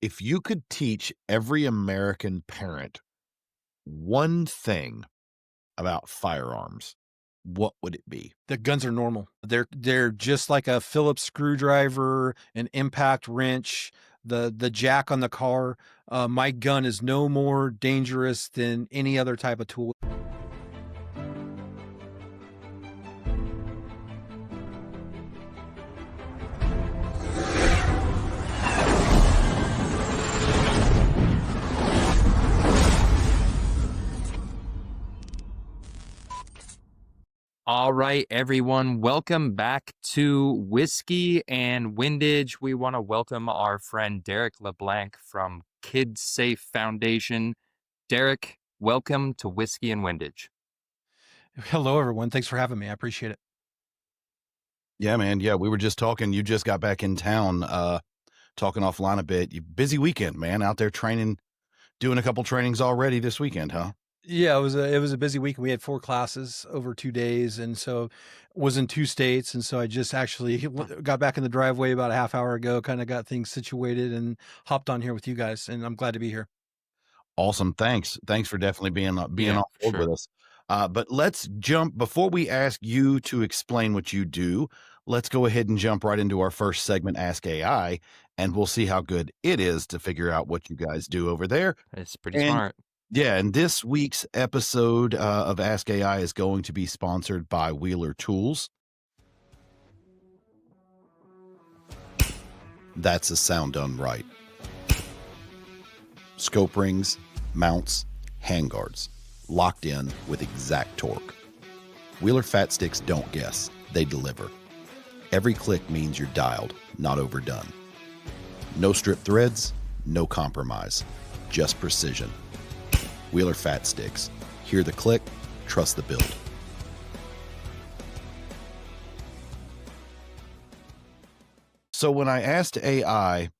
If you could teach every American parent one thing about firearms, what would it be? The guns are normal. They're just like a Phillips screwdriver, an impact wrench, the jack on the car. My gun is no more dangerous than any other type of tool. All right, everyone, welcome back to Whiskey and Windage. We want to welcome our friend Derek LeBlanc from KidsSafe Foundation. Derek, welcome to Whiskey and Windage. Hello, everyone. Thanks for having me. I appreciate it. Yeah, man. Yeah, we were just talking. You just got back in town, talking offline a bit. Busy weekend, man. Out there training, doing a couple trainings already this weekend, huh? Yeah, it was a busy week. We had 4 classes over 2 days, and so was in 2 states, and so I just actually got back in the driveway about a half hour ago, kinda got things situated and hopped on here with you guys, and I'm glad to be here. Awesome. Thanks for definitely being Yeah, on board with sure. us. But let's jump before we ask you to explain what you do. Let's go ahead and jump right into our first segment, Ask AI, and we'll see how good it is to figure out what you guys do over there. It's pretty And smart. yeah, and this week's episode of Ask AI is going to be sponsored by Wheeler Tools. That's a sound done right. Scope rings, mounts, handguards, locked in with exact torque. Wheeler Fat Sticks don't guess, they deliver. Every click means you're dialed, not overdone. No strip threads, no compromise, just precision. Wheeler Fat Sticks. Hear the click, trust the build. So when I asked AI,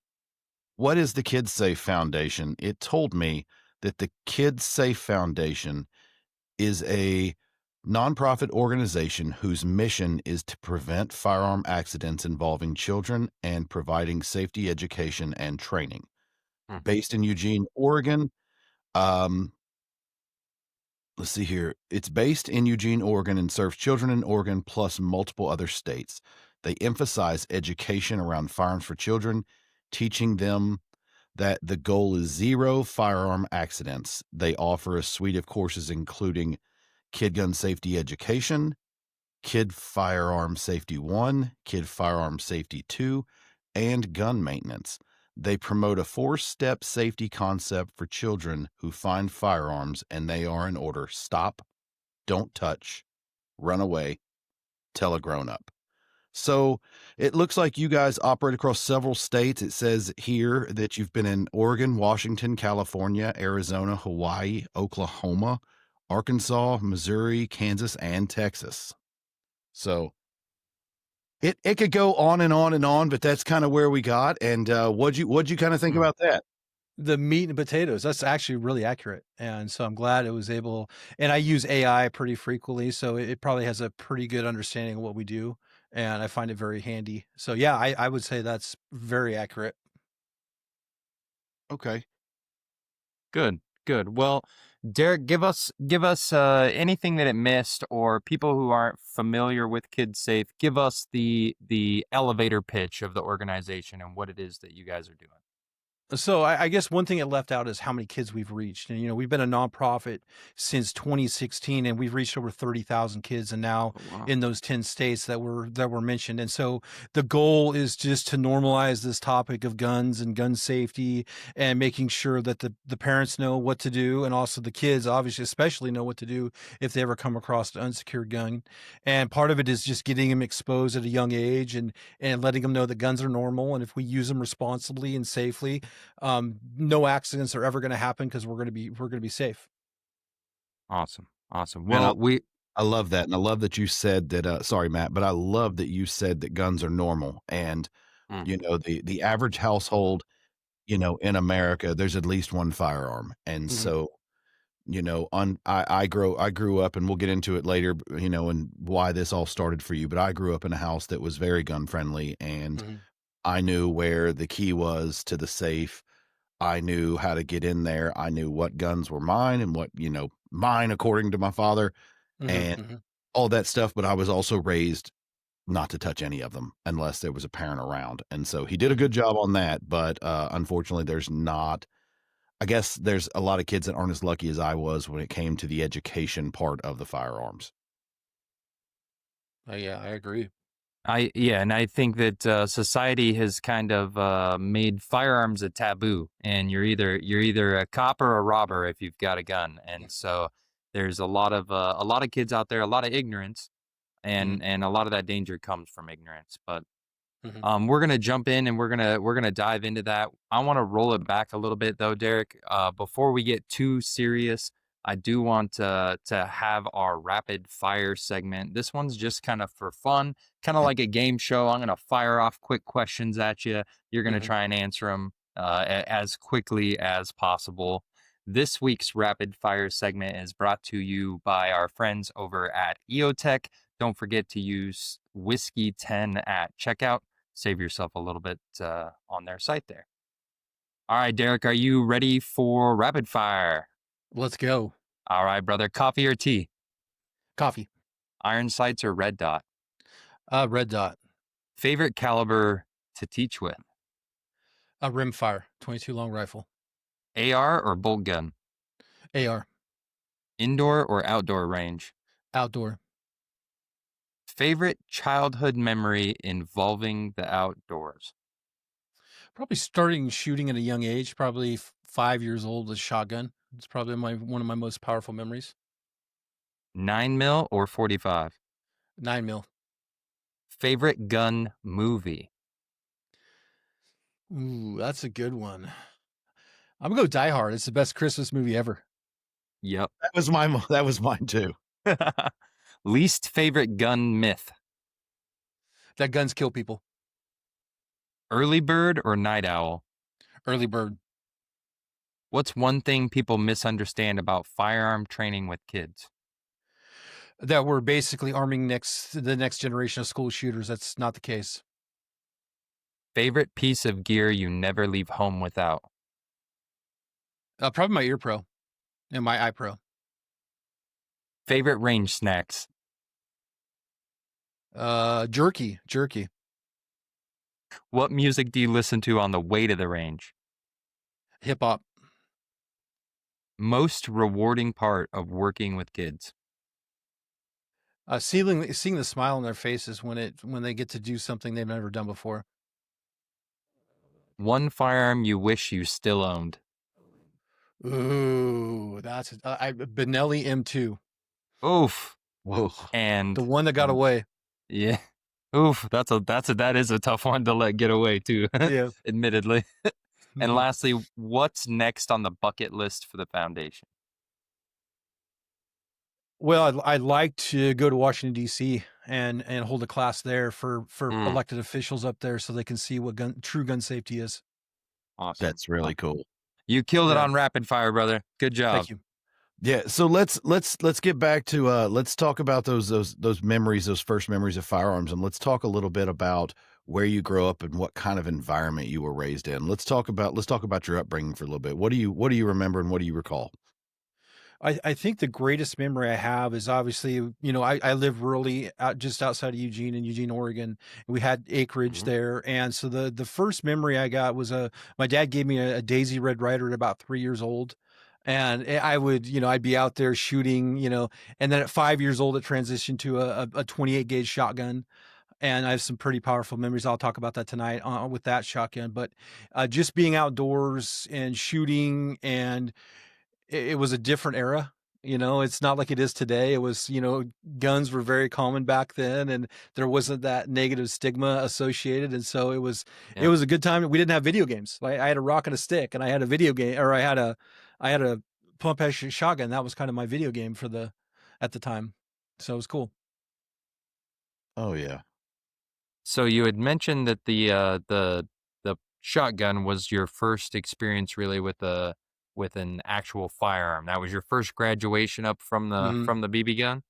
what is the KidsSafe Foundation? It told me that the KidsSafe Foundation is a nonprofit organization whose mission is to prevent firearm accidents involving children and providing safety education and training. Mhm. Based in Eugene, Oregon. Um, let's see here. It's based in Eugene, Oregon, and serves children in Oregon plus multiple other states. They emphasize education around firearms for children, teaching them that the goal is zero firearm accidents. They offer a suite of courses including Kid Gun Safety Education, Kid Firearm Safety 1, Kid Firearm Safety 2, and Gun Maintenance. They promote a 4-step safety concept for children who find firearms, and they are in order: stop, don't touch, run away, tell a grown up. So it looks like you guys operate across several states. It says here that you've been in Oregon, Washington, California, Arizona, Hawaii, Oklahoma, Arkansas, Missouri, Kansas, and Texas. So it could go on and on and on, but that's kind of where we got. And what'd you kind of think Hmm. about that? The meat and potatoes, that's actually really accurate, and so I'm glad it was able, and I use AI pretty frequently, so it probably has a pretty good understanding of what we do, and I find it very handy. So, yeah, I would say that's very accurate. Okay. Good, good. Well, Derek, give us anything that it missed, or people who aren't familiar with KidSafe, give us the elevator pitch of the organization and what it is that you guys are doing. So I guess one thing it left out is how many kids we've reached. And, we've been a nonprofit since 2016, and we've reached over 30,000 kids, and now Oh, wow. in those 10 states that were mentioned. And so the goal is just to normalize this topic of guns and gun safety, and making sure that the parents know what to do, and also the kids obviously especially know what to do if they ever come across an unsecured gun. And part of it is just getting them exposed at a young age, and letting them know that guns are normal, and if we use them responsibly and safely, no accidents are ever going to happen because we're going to be safe. Awesome. Awesome. Man, Well, we I love that. And I love that you said that, sorry, Matt, but I love that you said that guns are normal. And, Mhm, the average household, in America, there's at least one firearm. And Mhm. so, I grew up, and we'll get into it later, and why this all started for you. But I grew up in a house that was very gun friendly, and Mhm. I knew where the key was to the safe. I knew how to get in there. I knew what guns were mine and what, mine according to my father Mhm, and mhm, all that stuff. But I was also raised not to touch any of them unless there was a parent around. And so he did a mhm. good job on that. But unfortunately, I guess there's a lot of kids that aren't as lucky as I was when it came to the education part of the firearms. Yeah, I agree. And I think that society has kind of made firearms a taboo, and you're either a cop or a robber if you've got a gun, and so there's a lot of kids out there, a lot of ignorance, Mhm, and a lot of that danger comes from ignorance. But mhm. we're gonna jump in and we're gonna dive into that. I want to roll it back a little bit though, Derek. Before we get too serious, I do want to have our rapid fire segment. This one's just kind of for fun, kind of like a game show. I'm gonna fire off quick questions at you. You're gonna Mhm. try and answer them as quickly as possible. This week's rapid fire segment is brought to you by our friends over at EOTech. Don't forget to use Whiskey 10 at checkout. Save yourself a little bit on their site there. All right, Derek, are you ready for rapid fire? Let's go. All right, brother. Coffee or tea? Coffee. Iron sights or red dot? Red dot. Favorite caliber to teach with? Rimfire. 22 long rifle. AR or bolt gun? AR. Indoor or outdoor range? Outdoor. Favorite childhood memory involving the outdoors? Probably starting shooting at a young age, probably 5 years old with a shotgun. It's probably one of my most powerful memories. 9 mil or 45? 9 mil. Favorite gun movie? Ooh, that's a good one. I'm gonna go Die Hard. It's the best Christmas movie ever. Yep. That was mine too. Least favorite gun myth? That guns kill people. Early bird or night owl? Early bird. What's one thing people misunderstand about firearm training with kids? That we're basically arming the next generation of school shooters. That's not the case. Favorite piece of gear you never leave home without? Probably my ear pro and my eye pro. Favorite range snacks? Jerky. What music do you listen to on the way to the range? Hip hop. Most rewarding part of working with kids? Seeing the smile on their faces when they get to do something they've never done before. One firearm you wish you still owned? Ooh, Benelli M2, Oof. Whoa. the And one that got away. yeah. Oof, that is a tough one to let get away too, Yeah. admittedly. And Mhm. lastly, what's next on the bucket list for the foundation? Well, I'd like to go to Washington D.C. and hold a class there for Mm, elected officials up there so they can see what true gun safety is. awesome. That's really cool. You killed it Yeah. on rapid fire, brother. Good job. Thank you. Yeah, so let's get back to let's talk about those memories, those first memories of firearms, and let's talk a little bit about where you grow up and what kind of environment you were raised in. Let's talk about your upbringing for a little bit. What do you remember and what do you recall? I think the greatest memory I have is obviously, I live rurally out just outside of Eugene in Eugene, Oregon. We had acreage Mhm. there. And so the first memory I got was my dad gave me a Daisy Red Ryder at about 3 years old. And I would, I'd be out there shooting, and then at 5 years old, it transitioned to a 28 gauge shotgun. And I have some pretty powerful memories. I'll talk about that tonight with that shotgun. But just being outdoors and shooting and it was a different era. It's not like it is today. It was, guns were very common back then and there wasn't that negative stigma associated. And so it Yep. was a good time. We didn't have video games. Like I had a rock and a stick and I had a video game or I had a pump action shotgun. That was kind of my video game at the time. So it was cool. Oh yeah. So you had mentioned that the shotgun was your first experience really with an actual firearm. That was your first graduation up from the Hmm. from the BB gun.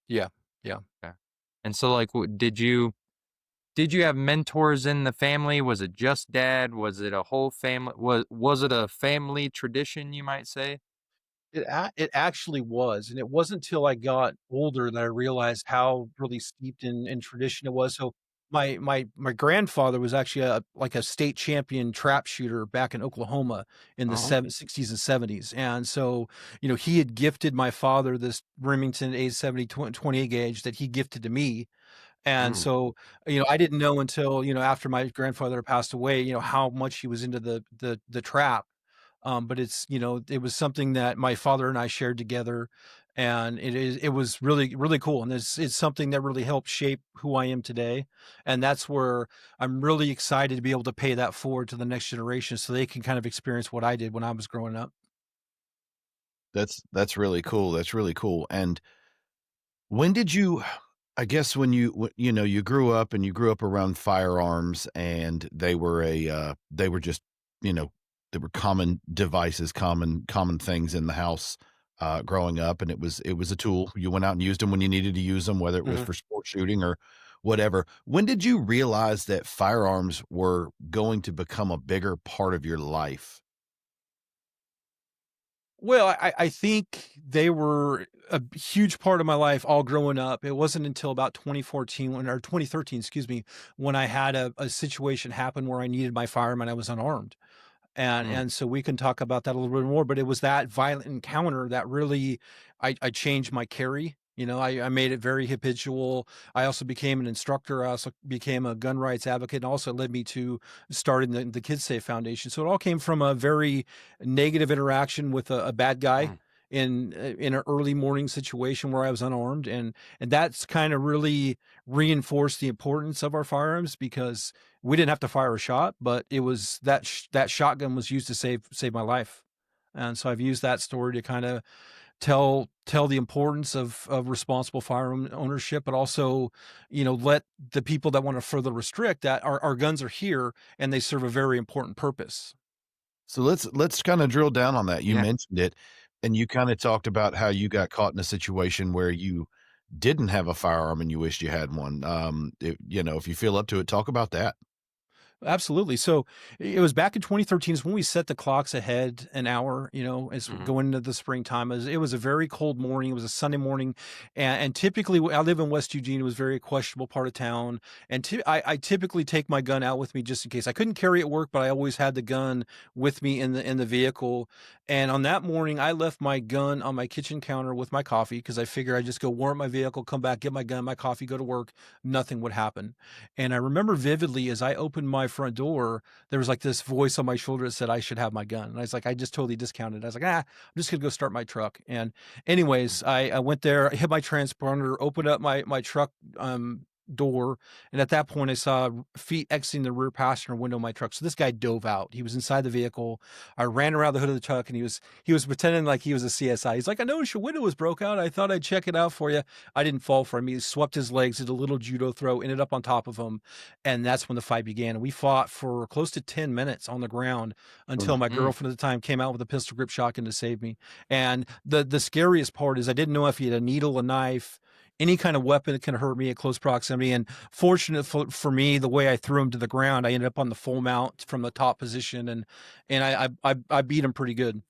Yeah. Yeah. Okay. And so like did you Did you have mentors in the family? Was it just dad? Was it a whole family? Was it a family tradition, you might say? It actually was, and it wasn't till I got older that I realized how really steeped in tradition it was. So my grandfather was actually a state champion trap shooter back in Oklahoma in the Oh. 60s and 70s. And so, he had gifted my father this Remington A70 28 gauge that he gifted to me. And Mm. so, I didn't know until, after my grandfather passed away, how much he was into the trap. But it was something that my father and I shared together, and it was really, really cool. And it's something that really helped shape who I am today. And that's where I'm really excited to be able to pay that forward to the next generation so they can kind of experience what I did when I was growing up. That's really cool, that's really cool, and when did you I guess when you grew up and you grew up around firearms and they were just, you know, they were common devices, common things in the house, growing up, and it was a tool. You went out and used them when you needed to use them, whether it was Mhm. for sport shooting or whatever. When did you realize that firearms were going to become a bigger part of your life? Well, I think they were a huge part of my life all growing up. It wasn't until about 2014 or 2013, excuse me, when I had a situation happen where I needed my firearm and I was unarmed. Mm. And so we can talk about that a little bit more, but it was that violent encounter that really I changed my carry. I made it very habitual. I also became an instructor. I also became a gun rights advocate, and also led me to starting the KidsSafe Foundation. So it all came from a very negative interaction with a bad guy Mm. in an early morning situation where I was unarmed, and that's kind of really reinforced the importance of our firearms because we didn't have to fire a shot, but it was that shotgun was used to save my life. And so I've used that story to kind of tell the importance of responsible firearm ownership, but also, let the people that want to further restrict that our guns are here and they serve a very important purpose. So let's kinda drill down on that. You Yeah. mentioned it, and you kinda talked about how you got caught in a situation where you didn't have a firearm and you wished you had one. If you feel up to it, talk about that. Absolutely. So it was back in 2013 is when we set the clocks ahead an hour, as we're Mhm. going into the springtime. It was a very cold morning. It was a Sunday morning. And typically, I live in West Eugene. It was a very questionable part of town. And I typically take my gun out with me just in case. I couldn't carry it at work, but I always had the gun with me in the vehicle. And on that morning, I left my gun on my kitchen counter with my coffee because I figured I'd just go warm my vehicle, come back, get my gun, my coffee, go to work. Nothing would happen. And I remember vividly as I opened my front door, there was like this voice on my shoulder that said I should have my gun. And I was like, I just totally discounted. I was like, I'm just gonna go start my truck. And anyways, I went there, hit my transponder, opened up my truck door, and at that point I saw feet exiting the rear passenger window of my truck. So this guy dove out. He was inside the vehicle. I ran around the hood of the truck and he was pretending like he was a CSI. He's like, I noticed your window was broke out. I thought I'd check it out for you. I didn't fall for him. He swept his legs, did a little judo throw, ended up on top of him, and that's when the fight began. We fought for close to 10 minutes on the ground until my Mm. girlfriend at the time came out with a pistol grip shotgun to save me. And the scariest part is I didn't know if he had a needle, a knife, any kind of weapon that can hurt me at close proximity. And fortunate for me, the way I threw him to the ground, I ended up on the full mount from the top position, and I beat him pretty good.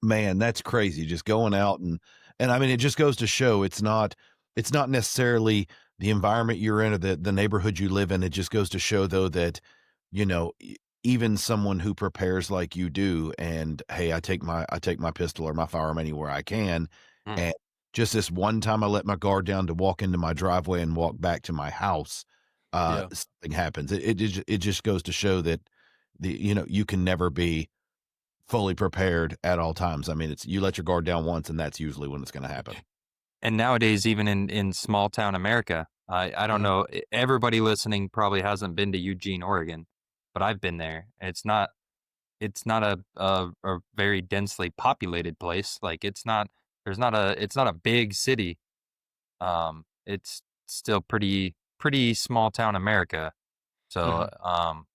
Man, that's crazy, just going out and I mean, it just goes to show it's not necessarily the environment you're in or the neighborhood you live in. It just goes to show, though, that, even someone who prepares like you do and, "Hey, I take my pistol or my firearm anywhere I can," Mm. and just this one time I let my guard down to walk into my driveway and walk back to my house, Yeah. something happens. It just goes to show that you can never be fully prepared at all times. I mean, it's you let your guard down once, and that's usually when it's gonna happen. And nowadays, even in small town America, I don't Uh-huh. know, everybody listening probably hasn't been to Eugene, Oregon, but I've been there. It's not a very densely populated place. Like it's not a big city. It's still pretty small town America. So Mhm.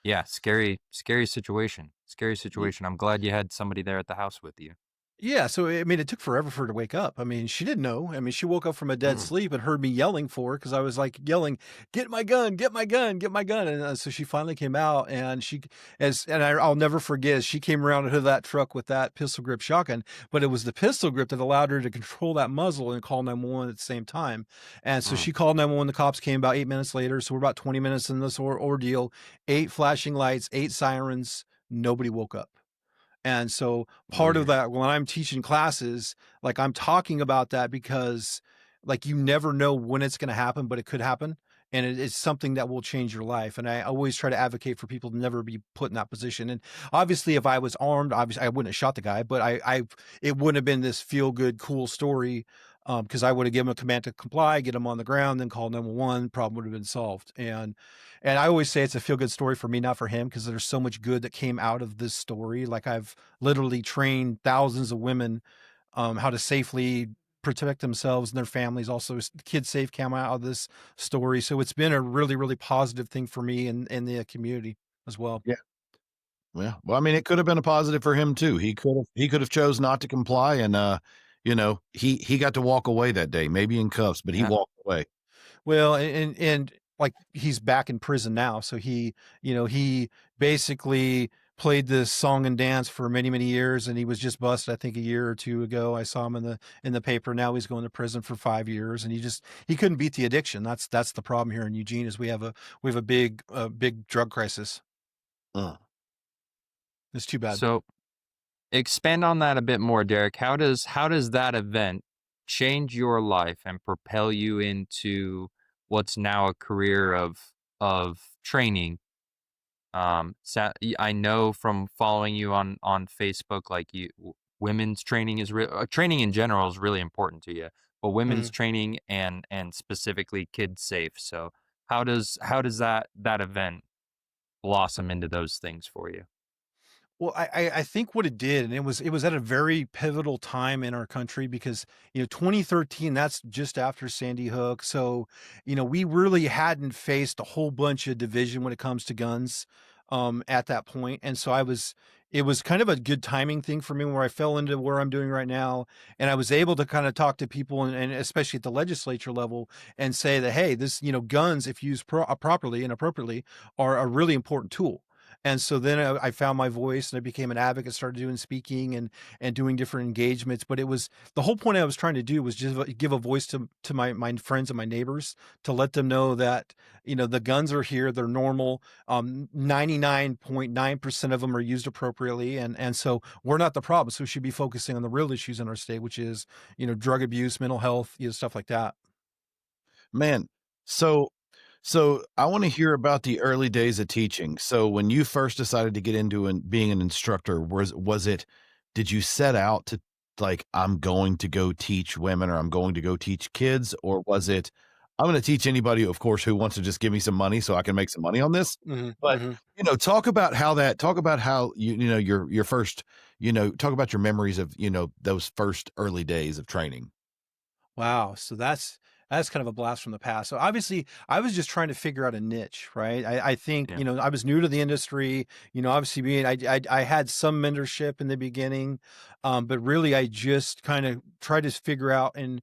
yeah, scary situation. Scary situation. I'm glad you had somebody there at the house with you. Yeah, so I mean, it took forever for her to wake up. I mean, she didn't know. I mean, she woke up from a dead Mm, sleep and heard me yelling for her because I was like yelling, "Get my gun! Get my gun! Get my gun!" And so she finally came out, and I'll never forget. As she came around the hood of that truck with that pistol grip shotgun, but it was the pistol grip that allowed her to control that muzzle and call 911 at the same time. And so mm, she called 911. The cops came about 8 minutes later. So we're about 20 minutes in this ordeal. 8 flashing lights, 8 sirens. Nobody woke up. And so part of weird. that when I'm teaching classes, like I'm talking about that because like you never know when it's going to happen, but it could happen. And it's something that will change your life. And I always try to advocate for people to never be put in that position. And obviously, if I was armed, obviously I wouldn't have shot the guy, but it wouldn't have been this feel good, cool story. Because I would have given him a command to comply, get him on the ground, then call 911, problem would have been solved. And I always say it's a feel good story for me, not for him, because there's so much good that came out of this story. Like I've literally trained thousands of women how to safely protect themselves and their families. Also, KidsSafe came out of this story, so it's been a really, really positive thing for me and the community as well. Yeah. Yeah. Well, I mean, it could have been a positive for him too. He could have chose not to comply and he got to walk away that day, maybe in cuffs, but he Yeah. walked away. Well, and like he's back in prison now, so he basically played this song and dance for many, many years, and he was just busted, I think, a year or two ago. I saw him in the paper. Now he's going to prison for 5 years, and he couldn't beat the addiction. That's the problem here in Eugene is we have a big drug crisis. Mm. It's too bad. So expand on that a bit more, Derek. How does that event change your life and propel you into what's now a career of training? I know from following you on Facebook, like women's training training in general is really important to you, but women's Mhm. training and specifically kids safe. So how does that event blossom into those things for you? Well, I think what it did, and it was at a very pivotal time in our country because 2013, that's just after Sandy Hook. So we really hadn't faced a whole bunch of division when it comes to guns at that point, and so it was kind of a good timing thing for me where I fell into where I'm doing right now, and I was able to kind of talk to people and especially at the legislature level and say that hey, this guns if used properly and appropriately are a really important tool. And so then I found my voice and I became an advocate, started doing speaking and doing different engagements. But it was the whole point I was trying to do was just give a voice to my friends and my neighbors to let them know that the guns are here, they're normal. 99.9% of them are used appropriately, and so we're not the problem. So we should be focusing on the real issues in our state, which is drug abuse, mental health, stuff like that. Man, so I want to hear about the early days of teaching. So when you first decided to get into being an instructor, was it did you set out to like I'm going to go teach women or I'm going to go teach kids, or was it I'm going to teach anybody, of course, who wants to just give me some money so I can make some money on this? Hmm. But Hmm. talk about how your first, talk about your memories of, those first early days of training. Wow. So that's kind of a blast from the past. So obviously I was just trying to figure out a niche, right? I think, Yeah. I was new to the industry, obviously being, I had some mentorship in the beginning. But really I just kind of tried to figure out and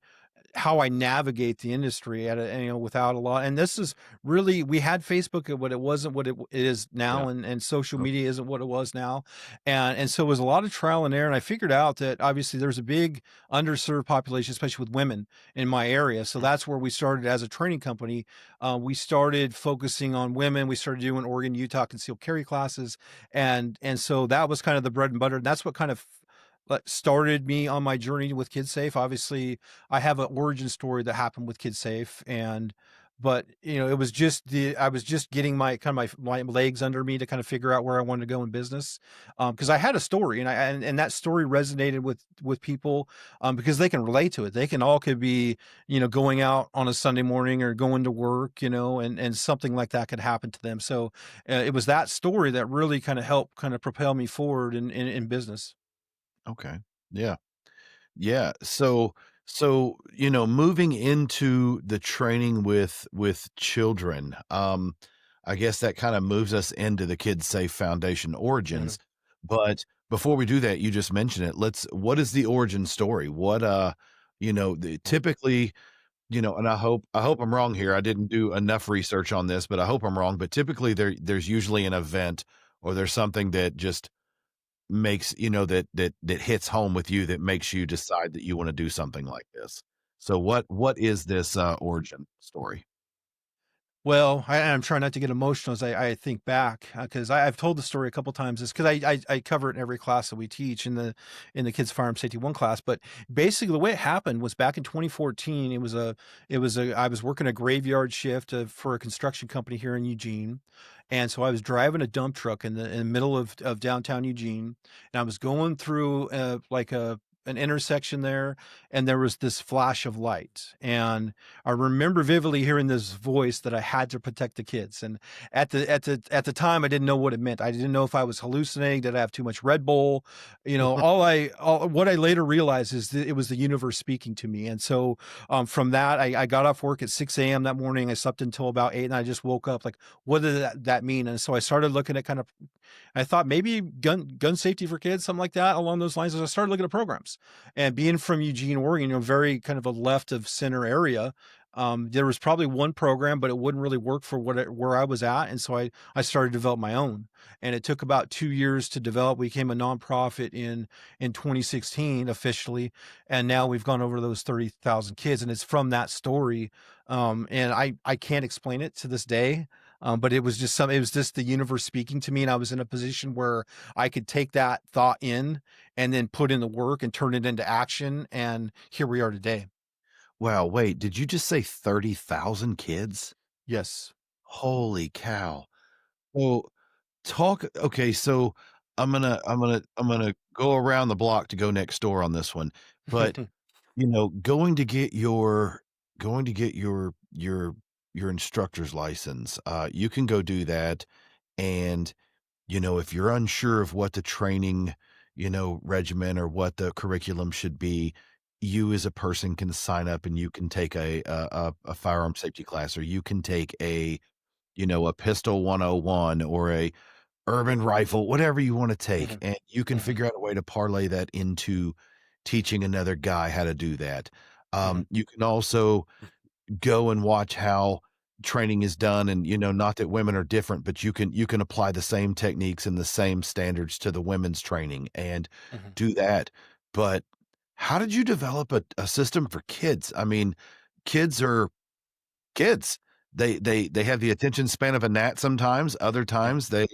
how I navigate the industry without a lot. And this is really, we had Facebook, but it wasn't what it is Yeah. now. And social Okay. media isn't what it was now. And so it was a lot of trial and error. And I figured out that obviously there's a big underserved population, especially with women in my area. So that's where we started as a training company. We started focusing on women. We started doing Oregon, Utah concealed carry classes. And so that was kind of the bread and butter. And that's what kind of started me on my journey with KidsSafe. Obviously, I have an origin story that happened with KidsSafe, but it was just I was just getting my kind of my legs under me to kind of figure out where I wanted to go in business, because I had a story and that story resonated with people, because they can relate to it. They could be going out on a Sunday morning or going to work, and something like that could happen to them. So it was that story that really kind of helped kind of propel me forward in business. Okay. Yeah. Yeah. Moving into the training with children, I guess that kind of moves us into the Kids Safe Foundation Mhm. origins. But before we do that, you just mentioned it. What is the origin story? What, typically, and I hope I'm wrong here. I didn't do enough research on this, but I hope I'm wrong. But typically there's usually an event or there's something that just makes, that hits home with you that makes you decide that you want to do something like this. So what is this origin story? Well, I'm trying not to get emotional as I think back, because I've told the story a couple times. Is because I cover it in every class that we teach in the kids firearm safety one class. But basically, the way it happened was back in 2014. It was a I was working a graveyard shift for a construction company here in Eugene, and so I was driving a dump truck in the middle of downtown Eugene, and I was going through like a an intersection there, and there was this flash of light, and I remember vividly hearing this voice that I had to protect the kids. And at the time, I didn't know what it meant. I didn't know if I was hallucinating. Did I have too much Red Bull? What I later realized is that it was the universe speaking to me. And so from that, I got off work at 6 a.m. that morning. I slept until about 8, and I just woke up like, what did that mean? And so I started looking at kind of, I thought maybe gun safety for kids, something like that along those lines. As I started looking at programs, and being from Eugene, Oregon, very kind of a left of center area, there was probably one program, but it wouldn't really work for where I was at, and so I started to develop my own. And it took about 2 years to develop. We became a nonprofit in 2016 officially, and now we've gone over those 30,000 kids, and it's from that story. And I can't explain it to this day. But it was just the universe speaking to me, and I was in a position where I could take that thought in and then put in the work and turn it into action. And here we are today. Wow, wait, did you just say 30,000 kids? Yes. Holy cow. Well, okay, so I'm gonna go around the block to go next door on this one. But, going to get your instructor's license, you can go do that. And, if you're unsure of what the training, regimen or what the curriculum should be, you as a person can sign up and you can take a firearm safety class, or you can take a pistol 101 or a urban rifle, whatever you wanna take, Mhm, and you can mhm, figure out a way to parlay that into teaching another guy how to do that. mhm, You can also go and watch how training is done, and, not that women are different, but you can apply the same techniques and the same standards to the women's training and mhm. do that. But how did you develop a system for kids? I mean, kids are kids. They have the attention span of a gnat sometimes. Other Yeah. times they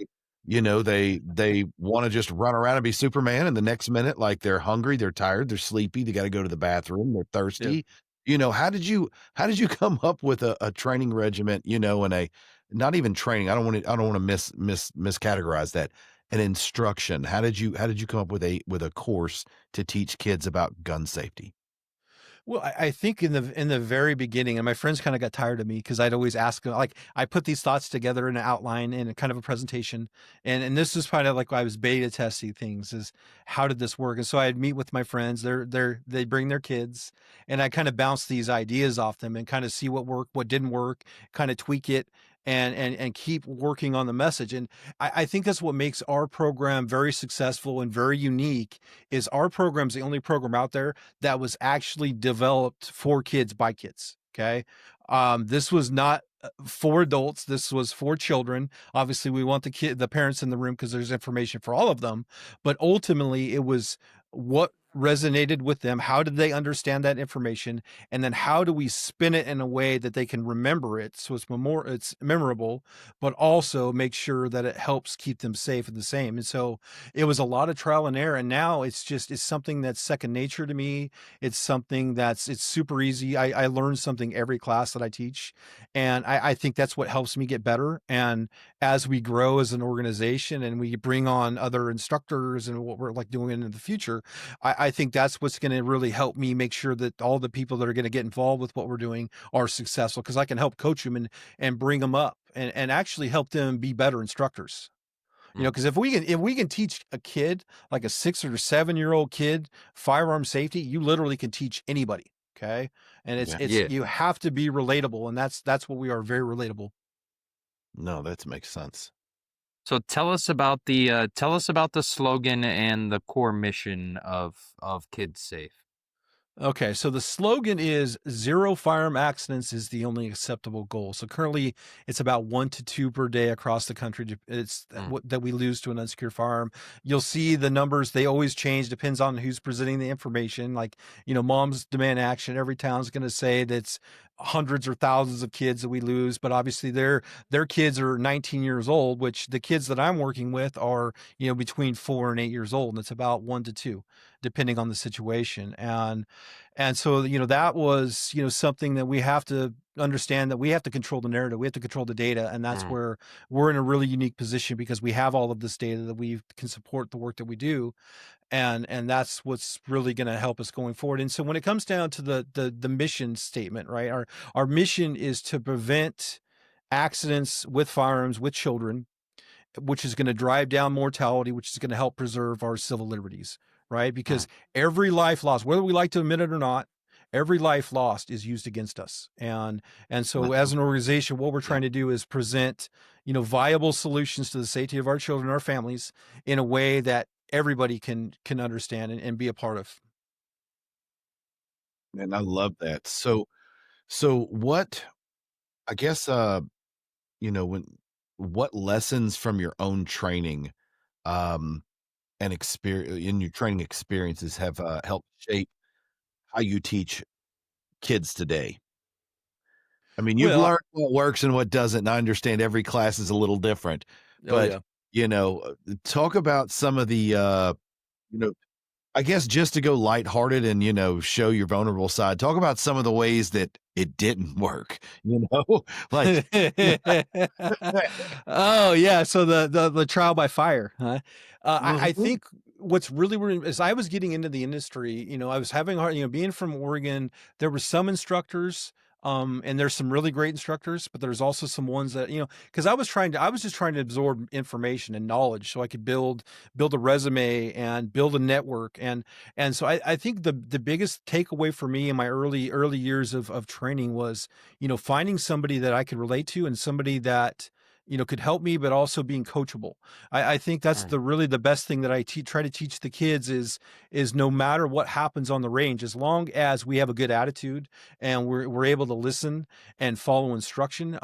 wanna just run around and be Superman, and the next minute, like, they're hungry, they're tired, they're sleepy, they gotta go to the bathroom, they're Yeah. thirsty. How did you come up with a training regiment, and a not even training, I don't wanna miscategorize that, an instruction. How did you come up with a course to teach kids about gun safety? Well, I think in the very beginning, and my friends kind of got tired of me because I'd always ask them, like, I put these thoughts together in an outline in a kind of a presentation, and this is kind of like I was beta testing things. Is how did this work? And so I'd meet with my friends. They bring their kids, and I kind of bounce these ideas off them and kind of see what worked, what didn't work, kind of tweak it. And keep working on the message. And I think that's what makes our program very successful and very unique. Is our program's the only program out there that was actually developed for kids by kids. Okay. This was not for adults. This was for children. Obviously, we want the parents in the room because there's information for all of them. But ultimately, it was what resonated with them. How did they understand that information? And then how do we spin it in a way that they can remember it so it's memorable, but also make sure that it helps keep them safe and the same. And so it was a lot of trial and error, and now it's something that's second nature to me. It's something it's super easy. I learn something every class that I teach, and I think that's what helps me get better. And as we grow as an organization and we bring on other instructors and what we're like doing in the future, I think that's what's going to really help me make sure that all the people that are going to get involved with what we're doing are successful, because I can help coach them and bring them up and actually help them be better instructors. Mm. Because if we can teach a kid, like a 6 or 7 year old kid, firearm safety, you literally can teach anybody. Okay. And it's Yeah. it's Yeah. you have to be relatable, and that's what we are, very relatable. No, that makes sense. So tell us about the slogan and the core mission of KidsSafe. Okay, so the slogan is zero firearm accidents is the only acceptable goal. So currently it's about 1 to 2 per day across the country. It's Mm, what that we lose to an unsecured firearm. You'll see the numbers, they always change, depends on who's presenting the information. Like, moms demand action. Every town's going to say that's hundreds or thousands of kids that we lose, but obviously their kids are 19 years old, which the kids that I'm working with are, between 4 and 8 years old. And it's about 1 to 2, depending on the situation. And so, that was, something that we have to understand, that we have to control the narrative. We have to control the data. And that's mm, where we're in a really unique position, because we have all of this data that we can support the work that we do. And that's what's really going to help us going forward. And so when it comes down to the mission statement, right? Our mission is to prevent accidents with firearms with children, which is going to drive down mortality, which is going to help preserve our civil liberties, right? mm. Because every life lost, whether we like to admit it or not, every life lost is used against us. And so That's as an organization, what we're yeah. trying to do is present, viable solutions to the safety of our children, our families, in a way that everybody can understand and be a part of. And I love that. So what I guess when what lessons from your own training um and experience in your training experiences have helped shape how you teach kids today? I mean, you've Well, learned what works and what doesn't, and I understand every class is a little different, oh but, yeah. talk about some of the, you know, I guess just to go lighthearted and, show your vulnerable side, talk about some of the ways that it didn't work, Like, yeah. Oh, yeah, so the trial by fire, huh? I Mhm. think what's really weird is I was getting into the industry, I was having a hard, being from Oregon, there were some instructors, and there's some really great instructors, but there's also some ones that, because I was just trying to absorb information and knowledge so I could build a resume and build a network. And so I think the biggest takeaway for me in my early years of training was, finding somebody that I could relate to, and somebody that, could help me, but also being coachable. I think that's Mm. really the best thing that try to teach the kids is no matter what happens on the range, as long as we have a good attitude and we're able to listen and follow instruction,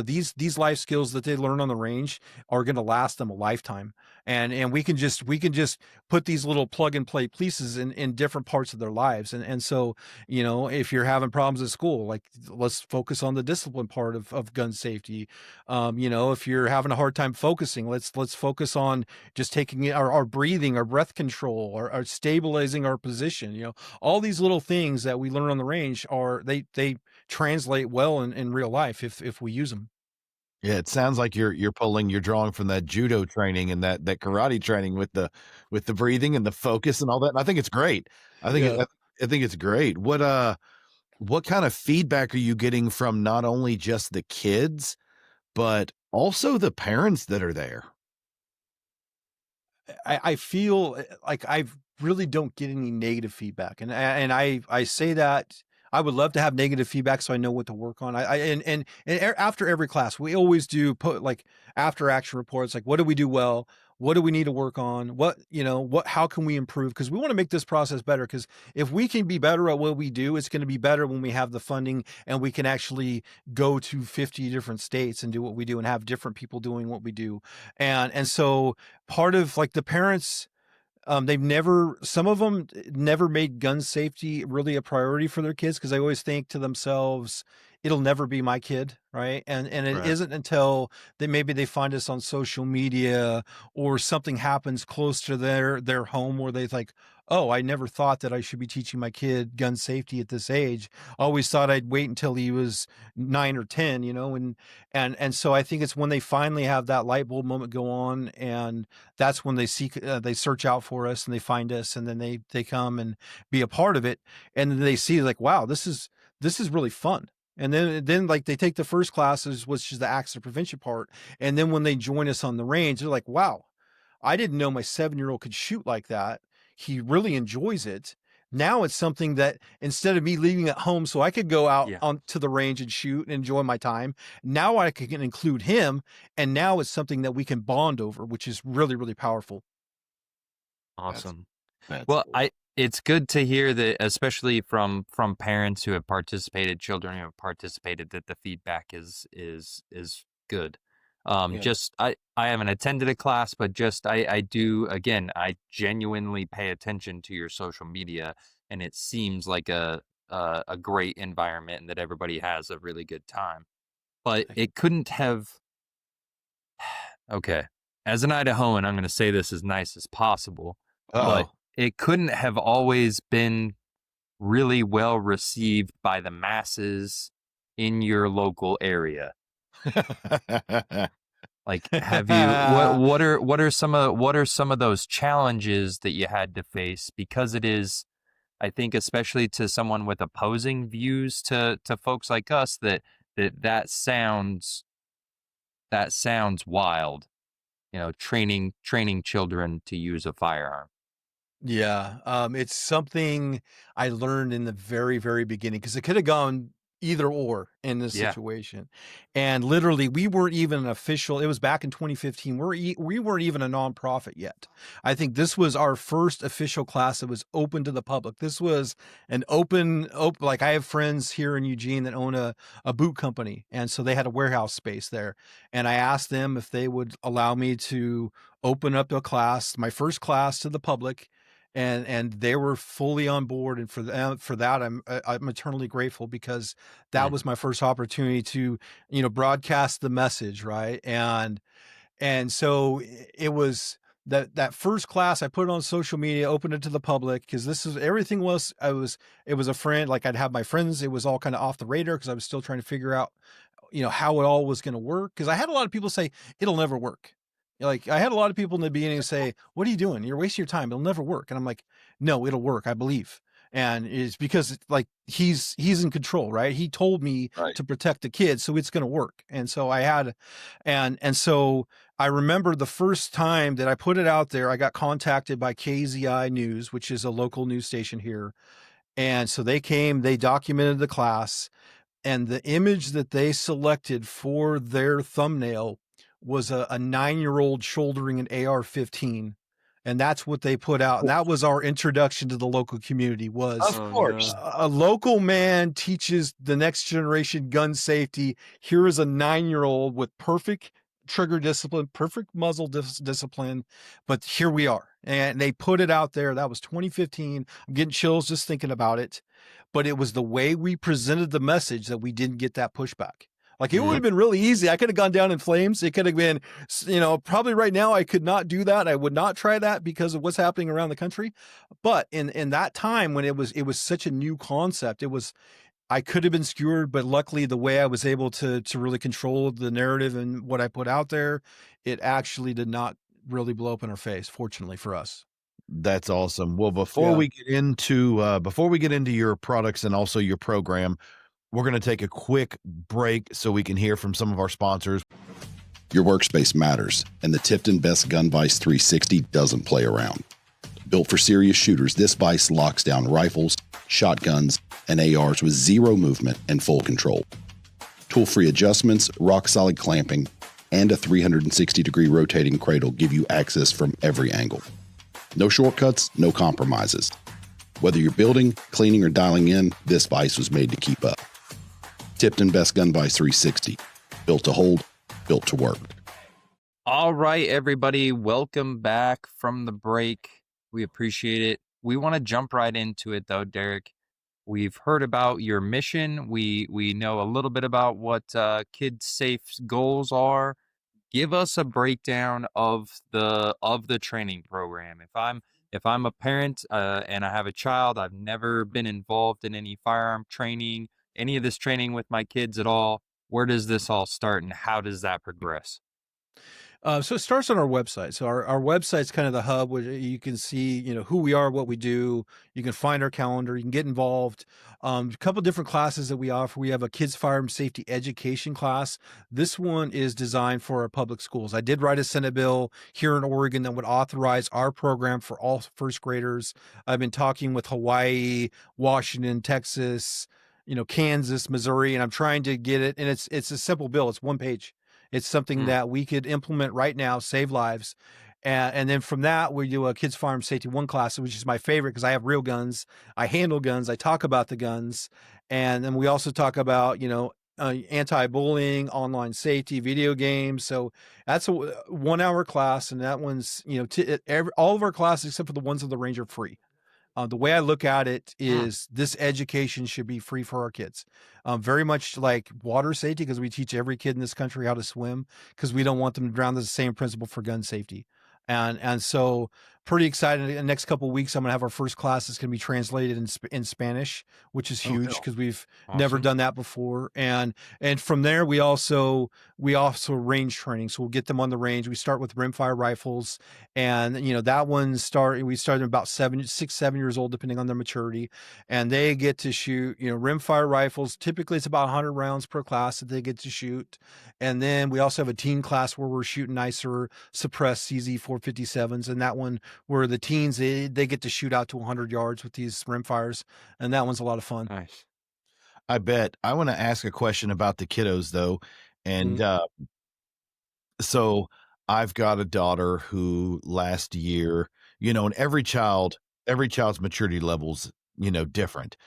these life skills that they learn on the range are going to last them a lifetime. And we can just put these little plug and play pieces in different parts of their lives. And so, if you're having problems at school, like, let's focus on the discipline part of gun safety. If you're having a hard time focusing, let's focus on just taking our breathing, our breath control, our stabilizing our position. All these little things that we learn on the range they translate well in real life if we use them. Yeah, it sounds like you're drawing from that judo training and that karate training with the breathing and the focus and all that, and I think it's great. I think it Yeah. I think it's great. What kind of feedback are you getting from not only just the kids, but also the parents that are there? I feel like I really don't get any negative feedback, and I say that I would love to have negative feedback so I know what to work on. After every class, we always do put like after action reports, like what do we do well, what do we need to work on, what how can we improve, because we want to make this process better. Because if we can be better at what we do, it's going to be better when we have the funding and we can actually go to 50 different states and do what we do and have different people doing what we do, and so part of like the parents, some of them never made gun safety really a priority for their kids, because they always think to themselves, it'll never be my kid, right? And it Right. isn't until maybe they find us on social media, or something happens close to their home where they like, oh, I never thought that I should be teaching my kid gun safety at this age. I always thought I'd wait until he was 9 or 10, and so I think it's when they finally have that light bulb moment go on, and that's when they search out for us and they find us, and then they come and be a part of it, and then they see like, wow, this is really fun. And then like they take the first classes, which is the accident prevention part, and then when they join us on the range, they're like, wow, I didn't know my 7-year-old could shoot like that. He really enjoys it. Now it's something that instead of me leaving at home so I could go out Yeah. on to the range and shoot and enjoy my time, now I can include him, and now it's something that we can bond over, which is really, really powerful. That's Awesome. that's Well, cool. it's good to hear that, especially from parents who have participated, children who have participated, that the feedback is good. Yeah. Just I haven't attended a class, but just I do, again, I genuinely pay attention to your social media, and it seems like a great environment and that everybody has a really good time. But it couldn't have. Okay, as an Idahoan, I'm going to say this as nice as possible, but Uh-oh. it couldn't have always been really well received by the masses in your local area. Like, have you what are some of those challenges that you had to face? Because it is, I think, especially to someone with opposing views to folks like us, that sounds wild, training children to use a firearm. Yeah, it's something I learned in the very, very beginning because it could have gone either or in this Yeah. situation. And literally, we weren't even an official. It was back in 2015. We weren't even a nonprofit yet. I think this was our first official class that was open to the public. This was an open. Like I have friends here in Eugene that own a boot company, and so they had a warehouse space there. And I asked them if they would allow me to open up a class, my first class to the public, and they were fully on board, and for that I'm eternally grateful because that was Mhm. my first opportunity to broadcast the message, right? And so it was that first class. I put it on social media, opened it to the public because this is everything was I was it was a friend, like I'd have my friends. It was all kind of off the radar because I was still trying to figure out how it all was going to work. Cause I had a lot of people say it'll never work. Like I had a lot of people in the beginning say, what are you doing? You're wasting your time. It'll never work. And I'm like, no, it'll work. I believe. And it's because like he's in control, right? He told me Right. to protect the kids, so it's going to work. And so I had, and so I remember the first time that I put it out there, I got contacted by KZI News, which is a local news station here. And so they came, they documented the class, and the image that they selected for their thumbnail was a 9-year-old shouldering an AR-15, and that's what they put out, and that was our introduction to the local community. Was Of Oh course. no. a local man teaches the next generation gun safety. Here is a 9-year-old with perfect trigger discipline, perfect muzzle discipline, but here we are. And they put it out there. That was 2015. I'm getting chills just thinking about it. But it was the way we presented the message that we didn't get that pushback. Like it would have Mm. been really easy. I could have gone down in flames. It could have been, probably right now I could not do that. I would not try that because of what's happening around the country. But in that time when it was such a new concept, I could have been skewered, but luckily the way I was able to really control the narrative and what I put out there, it actually did not really blow up in our face, fortunately for us. That's awesome. Well, Yeah. before we get into your products and also your program, we're going to take a quick break so we can hear from some of our sponsors. Your workspace matters, and the Tipton Best Gun Vise 360 doesn't play around. Built for serious shooters, this vise locks down rifles, shotguns, and ARs with zero movement and full control. Tool-free adjustments, rock-solid clamping, and a 360-degree rotating cradle give you access from every angle. No shortcuts, no compromises. Whether you're building, cleaning, or dialing in, this vise was made to keep up. Tipton Best Gun Vise 360. Built to hold, built to work. All right, everybody, welcome back from the break. We appreciate it. We want to jump right into it, though, Derek. We've heard about your mission. We know a little bit about what KidsSafe's goals are. Give us a breakdown of the training program. If I'm a parent and I have a child, I've never been involved in any firearm training, any of this training with my kids at all. Where does this all start, and how does that progress? So it starts on our website. So our website's kind of the hub where you can see, who we are, what we do. You can find our calendar. You can get involved. A couple different classes that we offer. We have a kids firearm safety education class. This one is designed for our public schools. I did write a Senate bill here in Oregon that would authorize our program for all first graders. I've been talking with Hawaii, Washington, Texas, Kansas, Missouri, and I'm trying to get it. And it's a simple bill. It's one page. It's something Mm. that we could implement right now, save lives. And then from that, we do a kids firearm safety one class, which is my favorite because I have real guns. I handle guns. I talk about the guns. And then we also talk about, anti-bullying, online safety, video games. So that's a 1 hour class. And that one's, all of our classes, except for the ones of the range, are free. The way I look at it Mm. is this education should be free for our kids. Very much like water safety, because we teach every kid in this country how to swim because we don't want them to drown. The same principle for gun safety. And so pretty excited. In the next couple of weeks, I'm gonna have our first class that's gonna be translated in Spanish, which is Oh, huge hell. because we've never Awesome. done that before. And from there, we also range training. So we'll get them on the range. We start with rimfire rifles, and that one we started about 7 years old, depending on their maturity, and they get to shoot rimfire rifles. Typically it's about 100 rounds per class that they get to shoot. And then we also have a teen class where we're shooting nicer suppressed CZ 457s, and that one where the teens they get to shoot out to 100 yards with these rimfires, and that one's a lot of fun. Nice. I bet. I want to ask a question about the kiddos though. And Mhm. So I've got a daughter who last year, and every child's maturity levels, different.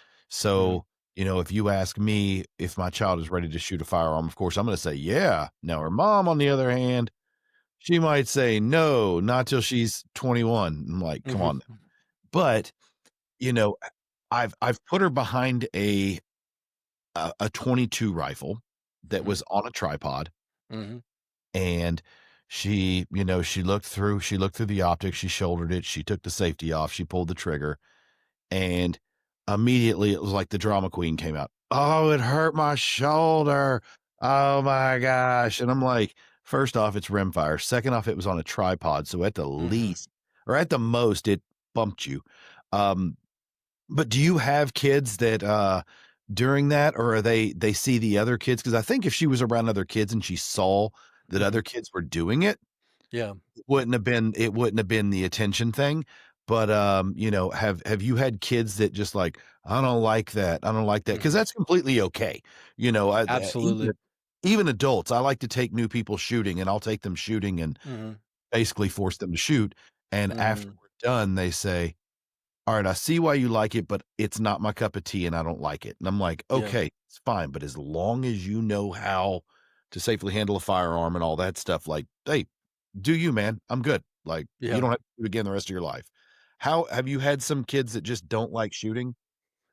Mhm. So, if you ask me if my child is ready to shoot a firearm, of course, I'm going to say, yeah. Now, her mom, on the other hand, she might say, no, not till she's 21. I'm like, come Mhm. on. But, you know, I've put her behind a 22 rifle that Mhm. was on a tripod. Mhm. And she looked through the optics, she shouldered it, she took the safety off, she pulled the trigger, and immediately it was like the drama queen came out. "Oh, it hurt my shoulder. Oh my gosh." And I'm like, first off, it's rimfire. Second off, it was on a tripod, so at the Mhm. least or at the most, it bumped you. Um, but do you have kids that, during that, or are they see the other kids? Because I think if she was around other kids and she saw that Mhm. other kids were doing it, Yeah. it wouldn't have been the attention thing. But, have you had kids that just like, "I don't like that. I don't like that," because Mhm. that's completely okay. Even Absolutely. even adults, I like to take new people shooting, and I'll take them shooting and Mhm. basically force them to shoot, and after Mhm. we're done, they say, "All right, I see why you like it, but it's not my cup of tea and I don't like it." And I'm like, Yeah. "Okay, it's fine, but as long as you know how to safely handle a firearm and all that stuff, like, hey, do you, man. I'm good. Like, you Yeah. don't have to do it again the rest of your life." How have you had some kids that just don't like shooting?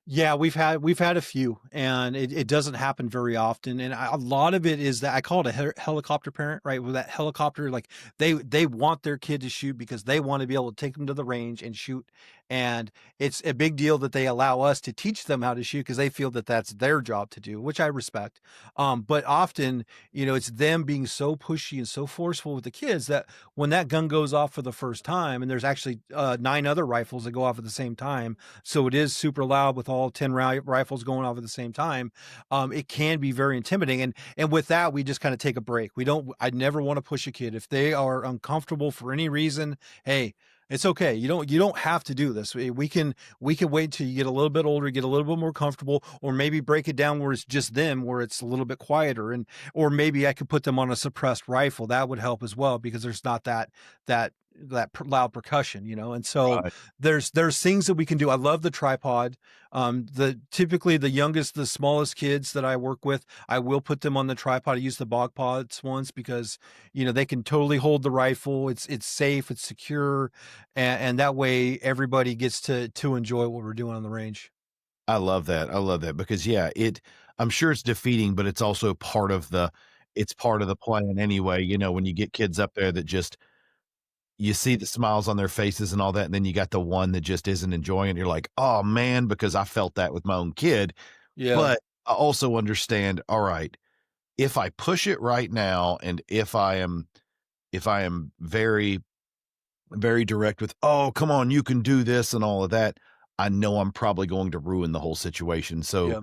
Yeah, we've had a few, and it doesn't happen very often. And a lot of it is that I call it a helicopter parent, right? With that helicopter, like they want their kid to shoot because they want to be able to take them to the range and shoot. And it's a big deal that they allow us to teach them how to shoot because they feel that that's their job to do, which I respect. But often, it's them being so pushy and so forceful with the kids that when that gun goes off for the first time, and there's actually 9 other rifles that go off at the same time, so it is super loud with all 10 rifles going off at the same time. It can be very intimidating. And with that, we just kind of take a break. I never want to push a kid. If they are uncomfortable for any reason, hey, it's okay. You don't have to do this. We can wait till you get a little bit older, get a little bit more comfortable, or maybe break it down where it's just them, where it's a little bit quieter. Or maybe I could put them on a suppressed rifle. That would help as well because there's not that loud percussion, and so Right. there's things that we can do. I love the tripod. Typically the smallest kids that I work with, I will put them on the tripod. I use the bog pods ones because they can totally hold the rifle. It's safe, it's secure, and that way everybody gets to enjoy what we're doing on the range. I love that. I love that because, yeah, I'm sure it's defeating, but it's also part of the plan anyway, when you get kids up there that just you see the smiles on their faces and all that, and then you got the one that just isn't enjoying it. You're like, "Oh, man," because I felt that with my own kid. Yeah. But I also understand, all right, if I push it right now and if I am if I am very, very direct with, "Oh, come on, you can do this," and all of that, I know I'm probably going to ruin the whole situation. So Yeah.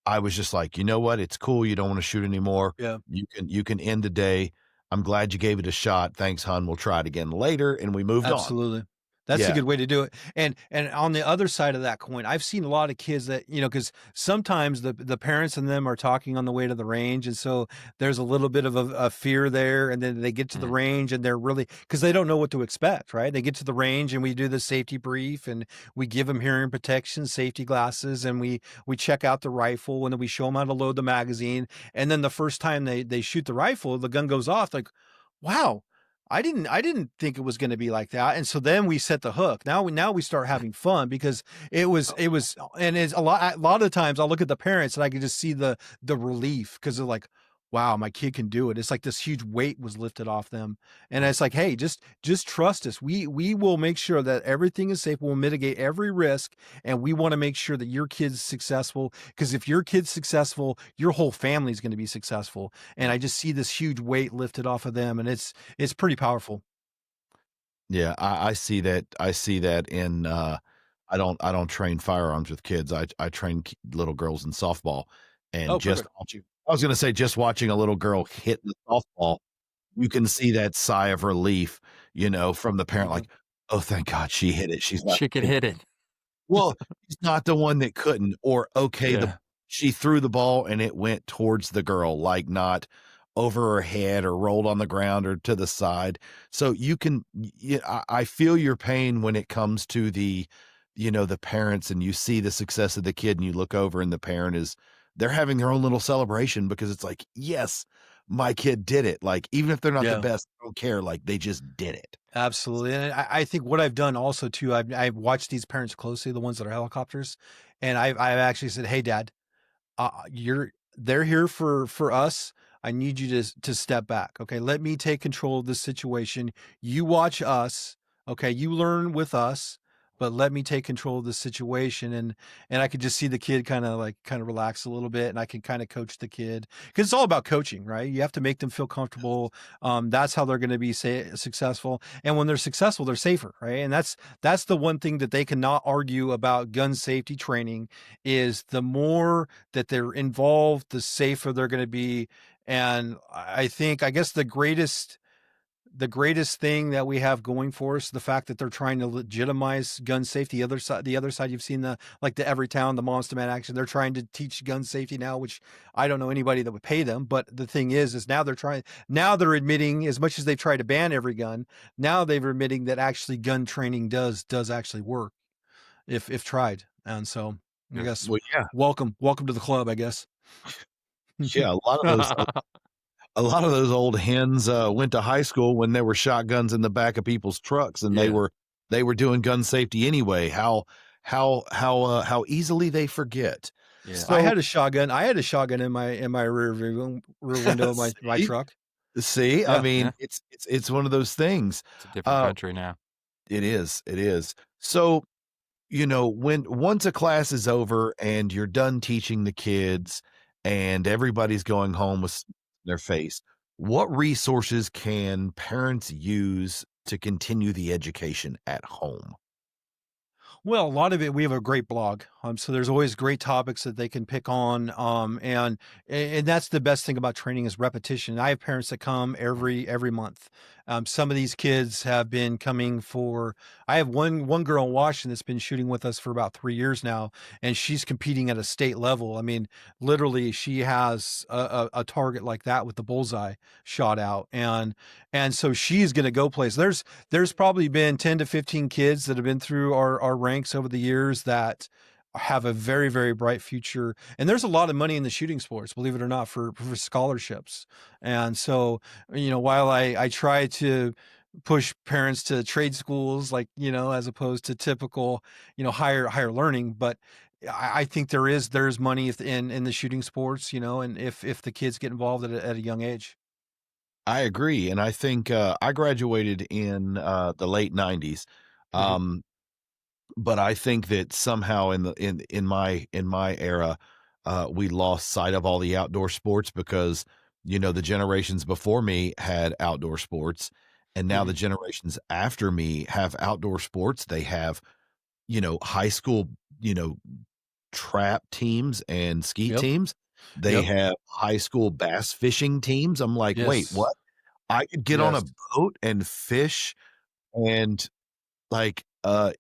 I was just like, "You know what? It's cool. You don't wanna shoot anymore. Yeah. You can end the day. I'm glad you gave it a shot. Thanks, hon. We'll try it again later," and we moved on. Absolutely. That's a Yeah. good way to do it. And on the other side of that coin, I've seen a lot of kids that, because sometimes the parents and them are talking on the way to the range, and so there's a little bit of a fear there, and then they get to the Mhm. range and they're really, because they don't know what to expect, right? They get to the range and we do the safety brief and we give them hearing protection, safety glasses, and we check out the rifle and then we show them how to load the magazine. And then the first time they shoot the rifle, the gun goes off, like, wow, I didn't think it was gonna be like that, and so then we set the hook. Now we start having fun because it was and it's a lot of times I'll look at the parents and I can just see the relief because 'cause they're like, "Wow, my kid can do it." It's like this huge weight was lifted off them, and Mm. it's like, "Hey, just trust us. We will make sure that everything is safe. We'll mitigate every risk, and we wanna make sure that your kid's successful. Because if your kid's successful, your whole family's gonna be successful." And Mm. I just see this huge weight lifted off of them, and it's pretty powerful. Yeah, I see that. I see that in, I don't train firearms with kids. I train little girls in softball, and Oh, just perfect. watching. I was going to say, just watching a little girl hit the softball, you can see that sigh of relief, from the parent, Yeah. like, "Oh, thank God she hit it. She's not." She could hit it. Well, he's not the one that couldn't, or, okay, the Yeah. she threw the ball and it went towards the girl, like, not over her head or rolled on the ground or to the side. So you can I feel your pain when it comes to the parents, and you see the success of the kid and you look over and the parent is they're having their own little celebration because it's like, "Yes, my kid did it." Like, even if they're not the Yeah. best, I don't care, like, they just did it. Absolutely, and I think what I've done also too, I've watched these parents closely, the ones that are helicopters, and I've actually said, "Hey, dad, you're they're here for us. I need you to step back. Okay, let me take control of this situation. You watch us. Okay, you learn with us, but let me take control of the situation." And I could just see the kid kind of relax a little bit, and I can kind of coach the kid because it's all about coaching, right? You have to make them feel comfortable. That's how they're going to be successful, and when they're successful, they're safer, right? And that's the one thing that they cannot argue about gun safety training is the more that they're involved, the safer they're going to be. And I guess the greatest thing that we have going for us, the fact that they're trying to legitimize gun safety. The other side, you've seen like the Everytown, the Moms Demand Action. They're trying to teach gun safety now, which I don't know anybody that would pay them. But the thing is now they're admitting, as much as they've tried to ban every gun, now they're admitting that actually gun training does actually work if tried. And so I Yeah. guess Well, yeah. welcome to the club, I guess. Yeah, a lot of those old hens, went to high school when there were shotguns in the back of people's trucks, and they Yeah. were they were doing gun safety anyway. How easily they forget. Yeah. I So, had a shotgun. I had a shotgun in my rear window of my see truck. see, I Yeah. mean, Yeah. it's one of those things. It's a different Uh, country now. it is. So, when once a class is over and you're done teaching the kids and everybody's going home with their face, what resources can parents use to continue the education at home? Well, a lot of it, we have a great blog. So there's always great topics that they can pick on. And that's the best thing about training is repetition. I have parents that come every month. Some of these kids have been coming for. I have one girl in Washington that's been shooting with us for about 3 years now, and she's competing at a state level. I mean, literally, she has a target like that with the bullseye shot out, and so she's going to go place. There's probably been 10 to 15 kids that have been through our ranks over the years that have a very, very bright future. And there's a lot of money in the shooting sports, believe it or not, for scholarships. And so, while I try to push parents to trade schools, like, as opposed to typical, higher learning, but I think there's money in the shooting sports, and if the kids get involved at a young age. I agree, and I think, I graduated in, the late '90s, Mhm. um, but I think that somehow in my era, we lost sight of all the outdoor sports because, the generations before me had outdoor sports, And now the generations after me have outdoor sports. They have, high school, trap teams and skeet Yep. teams. They Yep. have high school bass fishing teams. I'm like, wait, Yes. what? I could get on Yes. a boat and fish and like,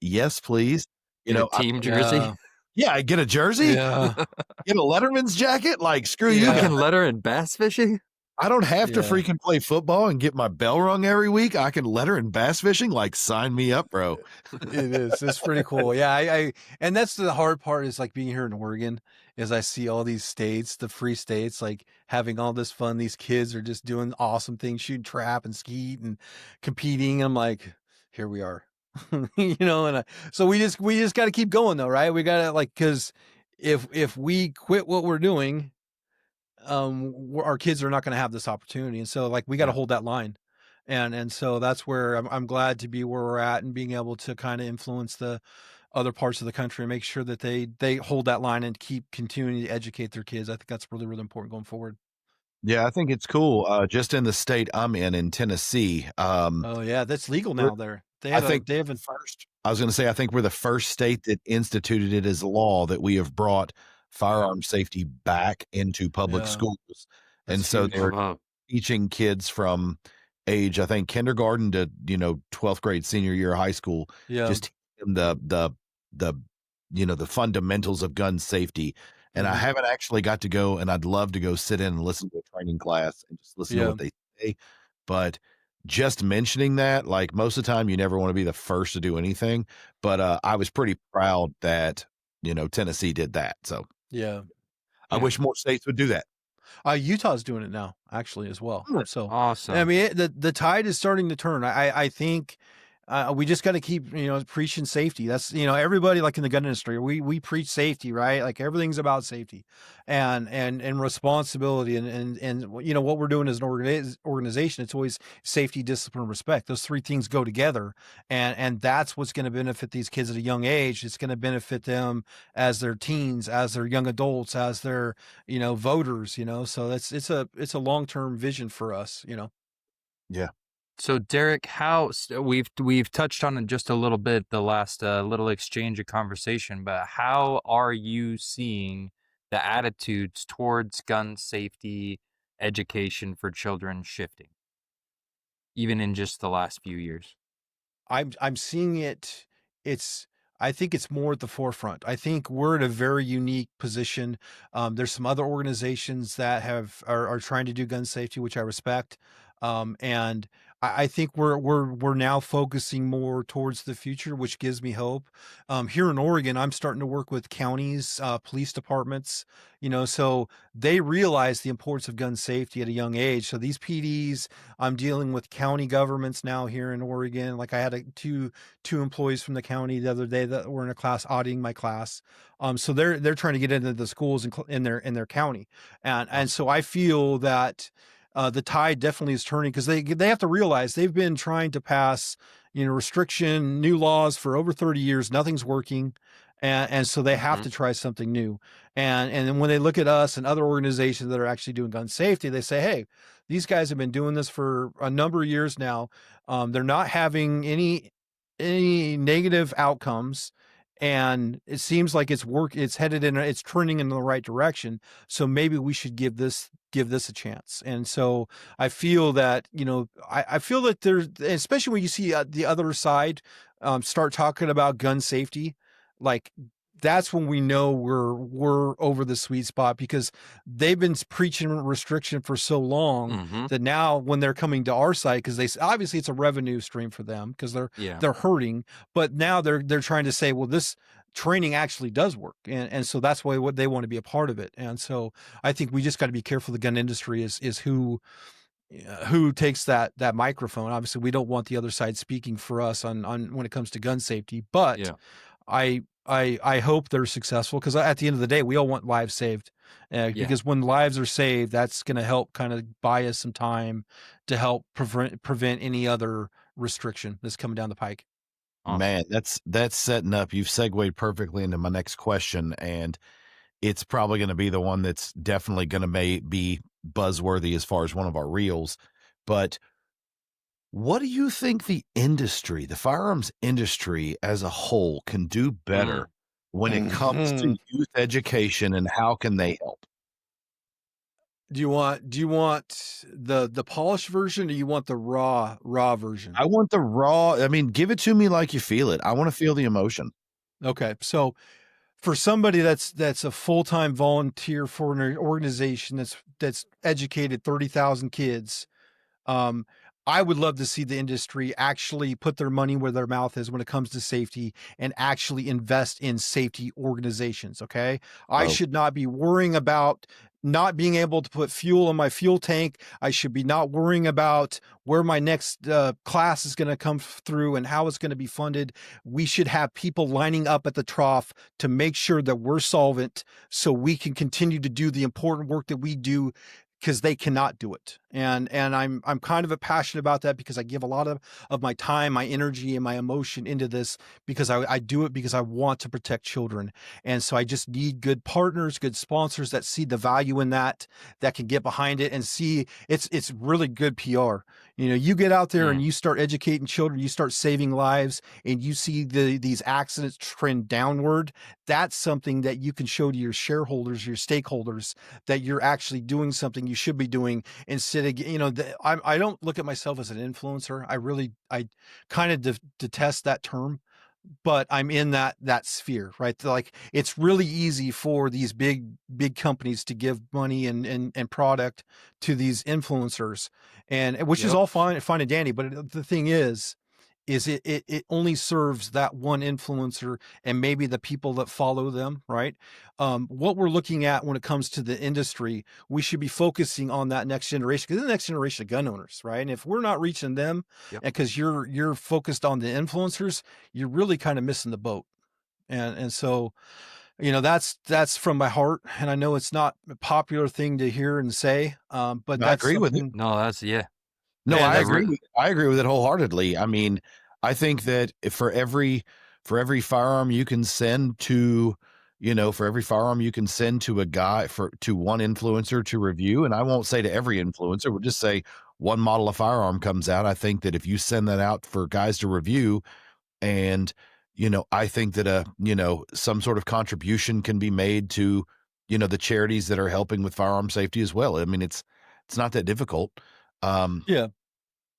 yes, please. Get a I team jersey. Yeah. yeah, I get a jersey, Yeah. get a Letterman's jacket. Like, screw you You Yeah. guys. can letter in bass fishing? I don't have to Yeah. freaking play football and get my bell rung every week. I can letter in bass fishing. Like, sign me up, bro. It is. It's pretty cool. Yeah, and that's the hard part is like being here in Oregon is I see all these states, the free states, like having all this fun. These kids are just doing awesome things, shooting trap and skeet and competing. I'm like, here we are, and so we just got to keep going though, right? We got to because if we quit what we're doing, our kids are not going to have this opportunity, and so like we got to Yeah. hold that line, and so that's where I'm glad to be where we're at and being able to kind of influence the other parts of the country and make sure that they hold that line and keep continuing to educate their kids. I think that's really really important going forward. Yeah, I think it's cool. Just in the state I'm in Tennessee, Oh yeah, that's legal we're now there. I think They have the first I was gonna say, I think we're the first state that instituted it as law that we have brought firearm safety back into public yeah, schools. And that's so huge. they're Wow. teaching kids from age, I think, kindergarten to, 12th grade, senior year of high school, Yeah. just teaching them the, the fundamentals of gun safety. And I Mhm. haven't actually got to go, and I'd love to go sit in and listen to a training class and just listen to Yeah. what they say. But just mentioning that, like most of the time, you never want to be the first to do anything. But I was pretty proud that, Tennessee did that. So Yeah. I Yeah. wish more states would do that. Utah's doing it now, actually, as well. So, I Awesome. mean, the tide is starting to turn. I think we just got to keep preaching safety. That's everybody like in the gun industry, we preach safety, right? Like everything's about safety, and responsibility, and what we're doing as an organization. It's always safety, discipline, respect. Those three things go together, and that's what's going to benefit these kids at a young age. It's going to benefit them as their teens, as their young adults, as their voters, so it's a long-term vision for us. Yeah. So Derek, we've touched on it just a little bit the last little exchange of conversation, but how are you seeing the attitudes towards gun safety education for children shifting, even in just the last few years? I'm seeing it. It's I think it's more at the forefront. I think we're in a very unique position. There's some other organizations that are trying to do gun safety, which I respect. And I think we're now focusing more towards the future, which gives me hope. Here in Oregon, I'm starting to work with counties, police departments, so they realize the importance of gun safety at a young age. So these PDs, I'm dealing with county governments now here in Oregon. Like I had two employees from the county the other day that were in a class auditing my class. So they're trying to get into the schools in their county, and so I feel that the tide definitely is turning because they have to realize they've been trying to pass restriction new laws for over 30 years. Nothing's working. And so they have Mm-hmm. to try something new. And then when they look at us and other organizations that are actually doing gun safety, they say, hey, these guys have been doing this for a number of years now. They're not having any negative outcomes, and it seems like it's trending in the right direction. So maybe we should give this a chance. And so I feel that I feel that there's, especially when you see the other side start talking about gun safety, like that's when we know we're over the sweet spot because they've been preaching restriction for so long Mm-hmm. that now when they're coming to our site, because obviously it's a revenue stream for them because Yeah. they're hurting, but now they're trying to say, well, this training actually does work, and so that's why what they want to be a part of it. And so I think we just got to be careful. The gun industry is who takes that microphone. Obviously, we don't want the other side speaking for us on when it comes to gun safety, but Yeah. I hope they're successful because at the end of the day, we all want lives saved. Yeah. Because when lives are saved, that's going to help kind of buy us some time to help prevent any other restriction that's coming down the pike. Awesome. Man, that's setting up. You've segued perfectly into my next question, and it's probably going to be the one that's definitely going to be buzzworthy as far as one of our reels. But What do you think the industry, the firearms industry as a whole, can do Mm. better when it comes Mhm. to youth education, and how can they help? Do you want the polished version, or you want the raw version? I want the raw. I mean, give it to me like you feel it. I want to feel the emotion. Okay, so for somebody that's a full-time volunteer for an organization that's educated 30,000 kids, um, I would love to see the industry actually put their money where their mouth is when it comes to safety and actually invest in safety organizations. Okay. I Oh, should not be worrying about not being able to put fuel in my fuel tank. I should be not worrying about where my next class is going to come through and how it's going to be funded. We should have people lining up at the trough to make sure that we're solvent so we can continue to do the important work that we do because they cannot do it. And I'm kind of passionate about that because I give a lot of my time, my energy, and my emotion into this because I do it because I want to protect children. And so I just need good partners, good sponsors that see the value in that can get behind it and see it's really good PR. You know, you get out there and Mm. you start educating children, you start saving lives, and you see these accidents trend downward. That's something that you can show to your shareholders, your stakeholders, that you're actually doing something you should be doing instead of, I don't look at myself as an influencer. I kind of detest that term, but I'm in that sphere, right? Like it's really easy for these big companies to give money and product to these influencers, and which is Yep. all fine and dandy. But the thing is it only serves that one influencer and maybe the people that follow them, right? What we're looking at when it comes to the industry, we should be focusing on that next generation because the next generation of gun owners, right? And if we're not reaching them, Yep. and because you're focused on the influencers, you're really kind of missing the boat. And so, that's from my heart, and I know it's not a popular thing to hear and say, but I that's agree with it. something. No, that's yeah. No, And I that's agree with I agree with it wholeheartedly. I mean, I think that if for every firearm you can send to, for every firearm you can send to a guy to one influencer to review, and I won't say to every influencer, we'll just say one model of firearm comes out. I think that if you send that out for guys to review, and I think that some sort of contribution can be made to, the charities that are helping with firearm safety as well. I mean, it's not that difficult. Um, yeah,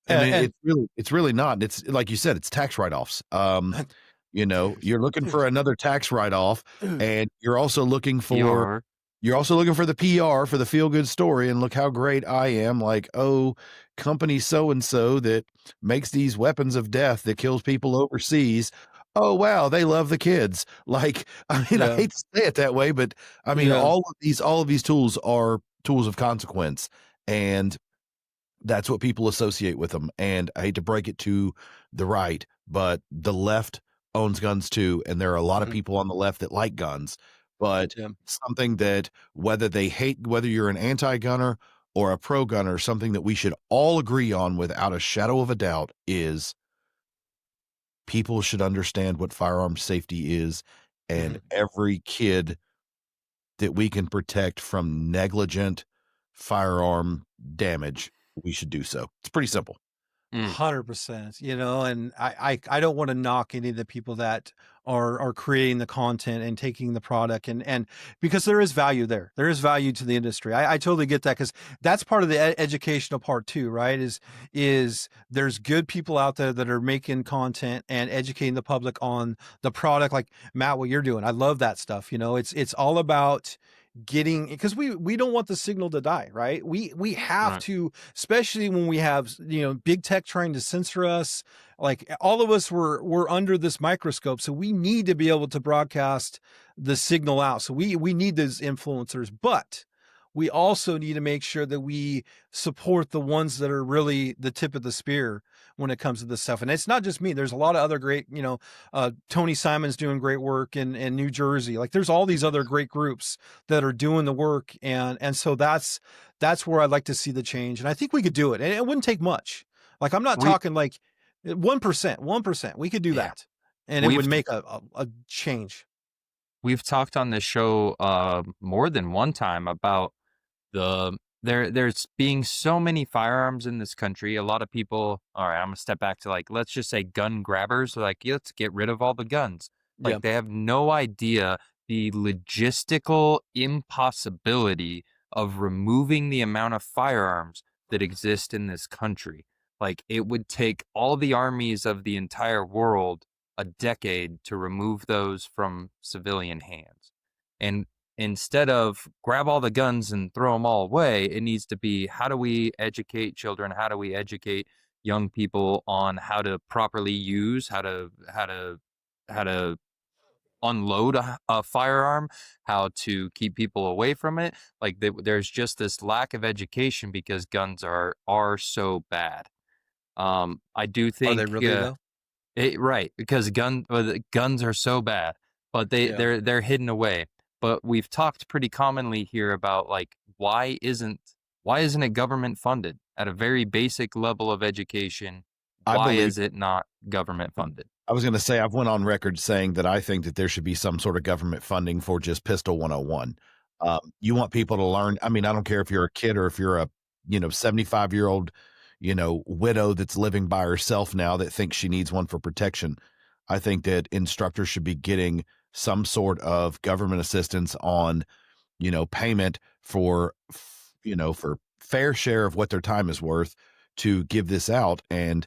I mean, and, it's really not. It's like you said, it's tax write-offs. and You're looking for another tax write-off, and PR. you're also looking for the PR for the feel-good story, and look how great I am. Like, oh, company so and so that makes these weapons of death that kills people overseas. Oh wow, they love the kids. Like, I mean, I yeah, hate to say it that way, but I mean, yeah, all of these tools are tools of consequence, and that's what people associate with them. And I hate to break it to the right, but the left owns guns too. And there are a lot of mhm, people on the left that like guns, but yeah, something that whether you're an anti gunner or a pro gunner, something that we should all agree on without a shadow of a doubt is people should understand what firearm safety is. And mhm. every kid that we can protect from negligent firearm damage, we should do so. It's pretty simple. Mm. 100%, and I don't want to knock any of the people that are creating the content and taking the product and because there is value there. There is value to the industry. I totally get that because that's part of the educational part too, right? Is there's good people out there that are making content and educating the public on the product, like Matt, what you're doing. I love that stuff. It's all about getting because we don't want the signal to die, right? We have Right. to, especially when we have big tech trying to censor us. Like all of us were under this microscope, so we need to be able to broadcast the signal out. So we need those influencers, but we also need to make sure that we support the ones that are really the tip of the spear when it comes to this stuff. And it's not just me. There's a lot of other great, Tony Simon's doing great work in New Jersey. Like there's all these other great groups that are doing the work. And so that's where I'd like to see the change. And I think we could do it. And it wouldn't take much. Like I'm not We talking like 1%. We could do yeah. that. And it would We've make a change. we've talked on this show more than one time about the there's being so many firearms in this country. A lot of people, all right, I'm gonna step back to like, let's just say gun grabbers. They're like, let's get rid of all the guns. Yeah. Like they have no idea the logistical impossibility of removing the amount of firearms that exist in this country. Like it would take all the armies of the entire world a decade to remove those from civilian hands. And instead of grab all the guns and throw them all away, it needs to be, how do we educate children? How do we educate young people on how to properly use, how to unload a firearm, how to keep people away from it? Like there's just this lack of education because guns are so bad. I do Are they think really though? right, because the guns are so bad, but Yeah. they're hidden away. But we've talked pretty commonly here about like why isn't it government funded at a very basic level of education? I Why believe is it not government funded? I was gonna say, I've went on record saying that I think that there should be some sort of government funding for just Pistol 101. You want people to learn. I mean, I don't care if you're a kid or if you're a, 75-year-old, widow that's living by herself now that thinks she needs one for protection. I think that instructors should be getting some sort of government assistance on, payment for, for fair share of what their time is worth to give this out. And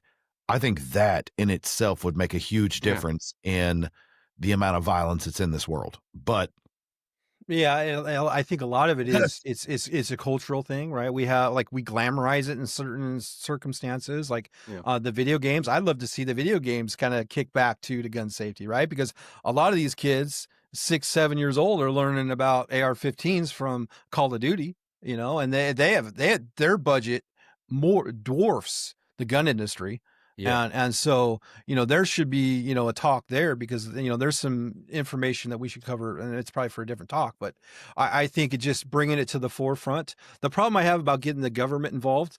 I think that in itself would make a huge Yeah. difference in the amount of violence that's in this world. But Yeah, I think a lot of it is it's a cultural thing, right? We have like we glamorize it in certain circumstances, like Yeah. the video games. I'd love to see the video games kind of kick back to gun safety, right? Because a lot of these kids, 6, 7 years old, are learning about AR-15s from Call of Duty, and they had their budget more dwarfs the gun industry. Yeah. And so, there should be, a talk there because, there's some information that we should cover and it's probably for a different talk, but I think it just bringing it to the forefront. The problem I have about getting the government involved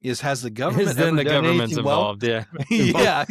is, has the government Then ever the done government's anything well? involved. Yeah.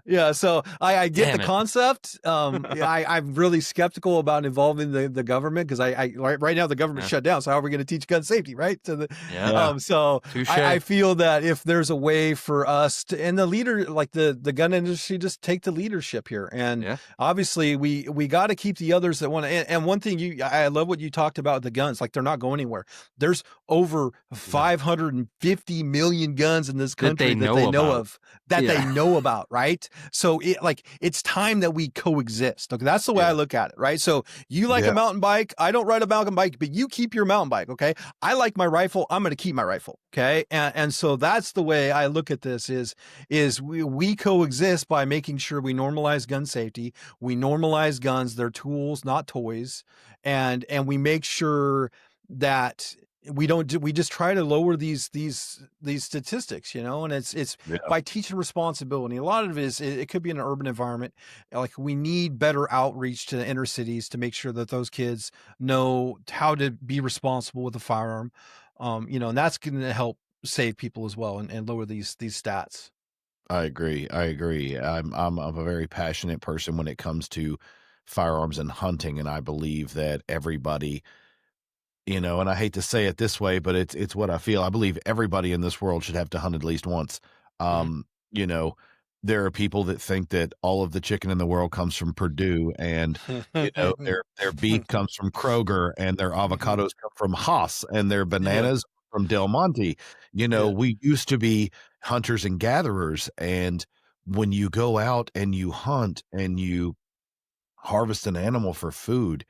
Yeah. So I get Damn the it. concept. I'm really skeptical about involving the government because right now the government Yeah. shut down. So how are we going to teach gun safety, right? So Yeah. so Touche. I feel that if there's a way for us to, and the leader, like the gun industry, just take the leadership here. And Yeah. obviously we got to keep the others that want to. And one thing I love what you talked about, the guns, like they're not going anywhere. There's over 550 million guns in this country that they know about. of, that they know about, right? So it's time that we coexist. Okay, that's the way I look at it, right? So you like a mountain bike, I don't ride a mountain bike, but you keep your mountain bike, okay? I like my rifle, I'm going to keep my rifle, okay? And so that's the way I look at this is we coexist by making sure we normalize gun safety, we normalize guns, they're tools, not toys, and we make sure that we just try to lower these statistics, and it's by teaching responsibility. A lot of it is, it could be in an urban environment. Like we need better outreach to the inner cities to make sure that those kids know how to be responsible with a firearm. And that's going to help save people as well and lower these stats. I agree. I'm a very passionate person when it comes to firearms and hunting, and I believe that everybody, and I hate to say it this way, but it's what I feel. I believe everybody in this world should have to hunt at least once. You know, there are people that think that all of the chicken in the world comes from Purdue, and their beef comes from Kroger, and their avocados come from Haas, and their bananas from Del Monte. We used to be hunters and gatherers, and when you go out and you hunt and you harvest an animal for food,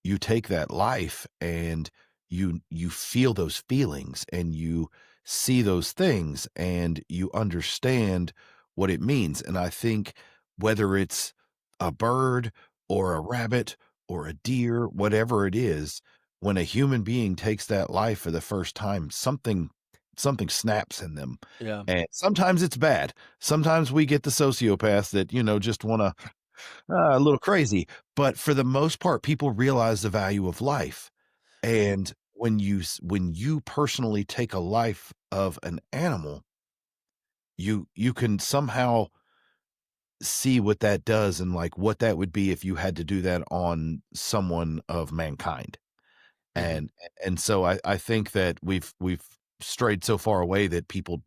you take that life and you feel those feelings and you see those things and you understand what it means. And I think whether it's a bird or a rabbit or a deer, whatever it is, when a human being takes that life for the first time, something snaps in them. Yeah. And sometimes it's bad. Sometimes we get the sociopaths that, just want to a little crazy, but for the most part, people realize the value of life. And when you personally take a life of an animal, you can somehow see what that does and like what that would be if you had to do that on someone of mankind. Mhm. and so I think that we've strayed so far away that people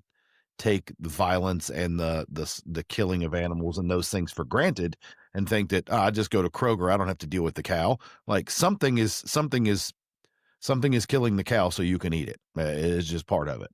take the violence and the killing of animals and those things for granted and think that, "Ah, I just go to Kroger, I don't have to deal with the cow." Like, something is killing the cow so you can eat it. It's just part of it.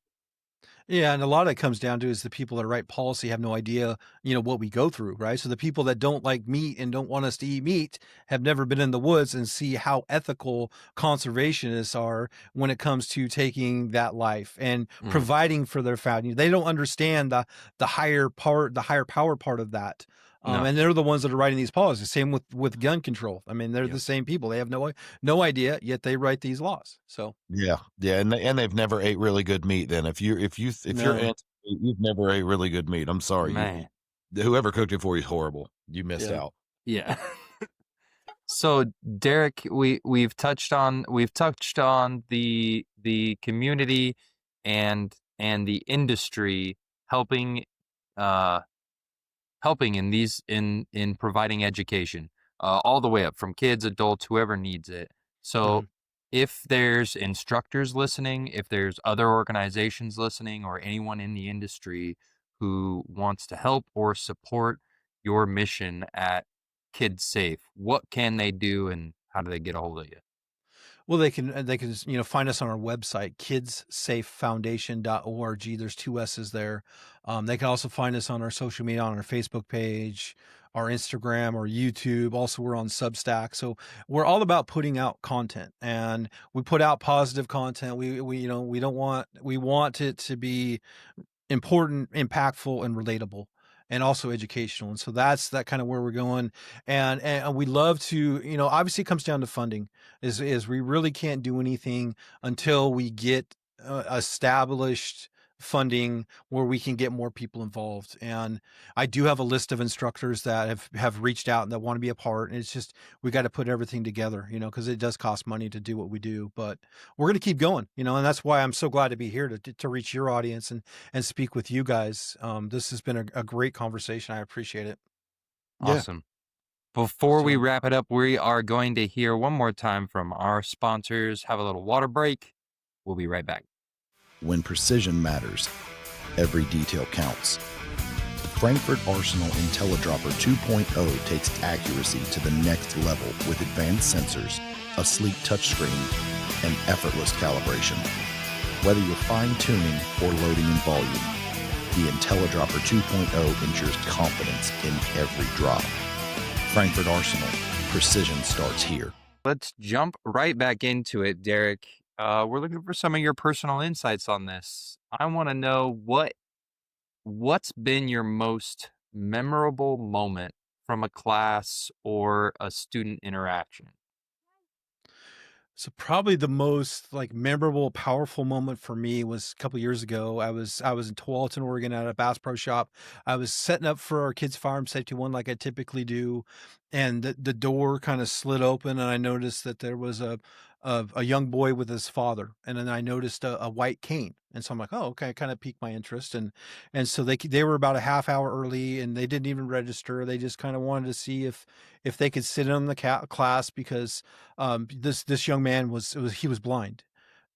Yeah, and a lot of it comes down to is the people that write policy have no idea, what we go through, right? So the people that don't like meat and don't want us to eat meat have never been in the woods and see how ethical conservationists are when it comes to taking that life and Mm, providing for their family. They don't understand the higher power part of that. no. And they're the ones that are writing these policies. Same with gun control. I mean, they're Yep. the same people. They have no idea, yet they write these laws. So Yeah, yeah, and they've never ate really good meat then. If you're no, anti meat, you've never ate really good meat. I'm sorry, Man. whoever cooked it for you is horrible. You missed yeah. out. Yeah. So Derek, we've touched on the community and the industry helping uh helping in these in providing education, all the way up from kids, adults, whoever needs it. So Mhm. if there's instructors listening, if there's other organizations listening, or anyone in the industry who wants to help or support your mission at KidsSafe, what can they do and how do they get a hold of you? Well, they can find us on our website, kidssafefoundation.org. There's two S's there. They can also find us on our social media, on our Facebook page, our Instagram, or YouTube. Also, we're on Substack. So we're all about putting out content, and we put out positive content. We don't want we want it to be important, impactful, and relatable, and also educational. And so that's that kind of where we're going. And we love to, obviously it comes down to funding. Is we really can't do anything until we get established funding where we can get more people involved. And I do have a list of instructors that have reached out and that want to be a part. And it's just we got to put everything together, because it does cost money to do what we do. But we're going to keep going, and that's why I'm so glad to be here to reach your audience and speak with you guys. This has been a great conversation. I appreciate it. Yeah, Awesome. Before we So, wrap it up, we are going to hear one more time from our sponsors, have a little water break. We'll be right back. When precision matters, every detail counts. The Frankfurt Arsenal IntelliDropper 2.0 takes accuracy to the next level with advanced sensors, a sleek touchscreen, and effortless calibration. Whether you're fine-tuning or loading in volume, the IntelliDropper 2.0 ensures confidence in every drop. Frankfurt Arsenal, precision starts here. Let's jump right back into it, Derek. We're looking for some of your personal insights on this. I want to know what's been your most memorable moment from a class or a student interaction. So probably the most like memorable, powerful moment for me was a couple years ago. I was in Tualatin, Oregon, at a Bass Pro Shop. I was setting up for our kids' firearm safety one like I typically do, and the door kind of slid open, and I noticed that there was a young boy with his father, and then I noticed a white cane, and so I'm like, oh, okay, kind of piqued my interest, and so they were about a half hour early, and they didn't even register. They just kind of wanted to see if they could sit in on the class because this young man he was blind,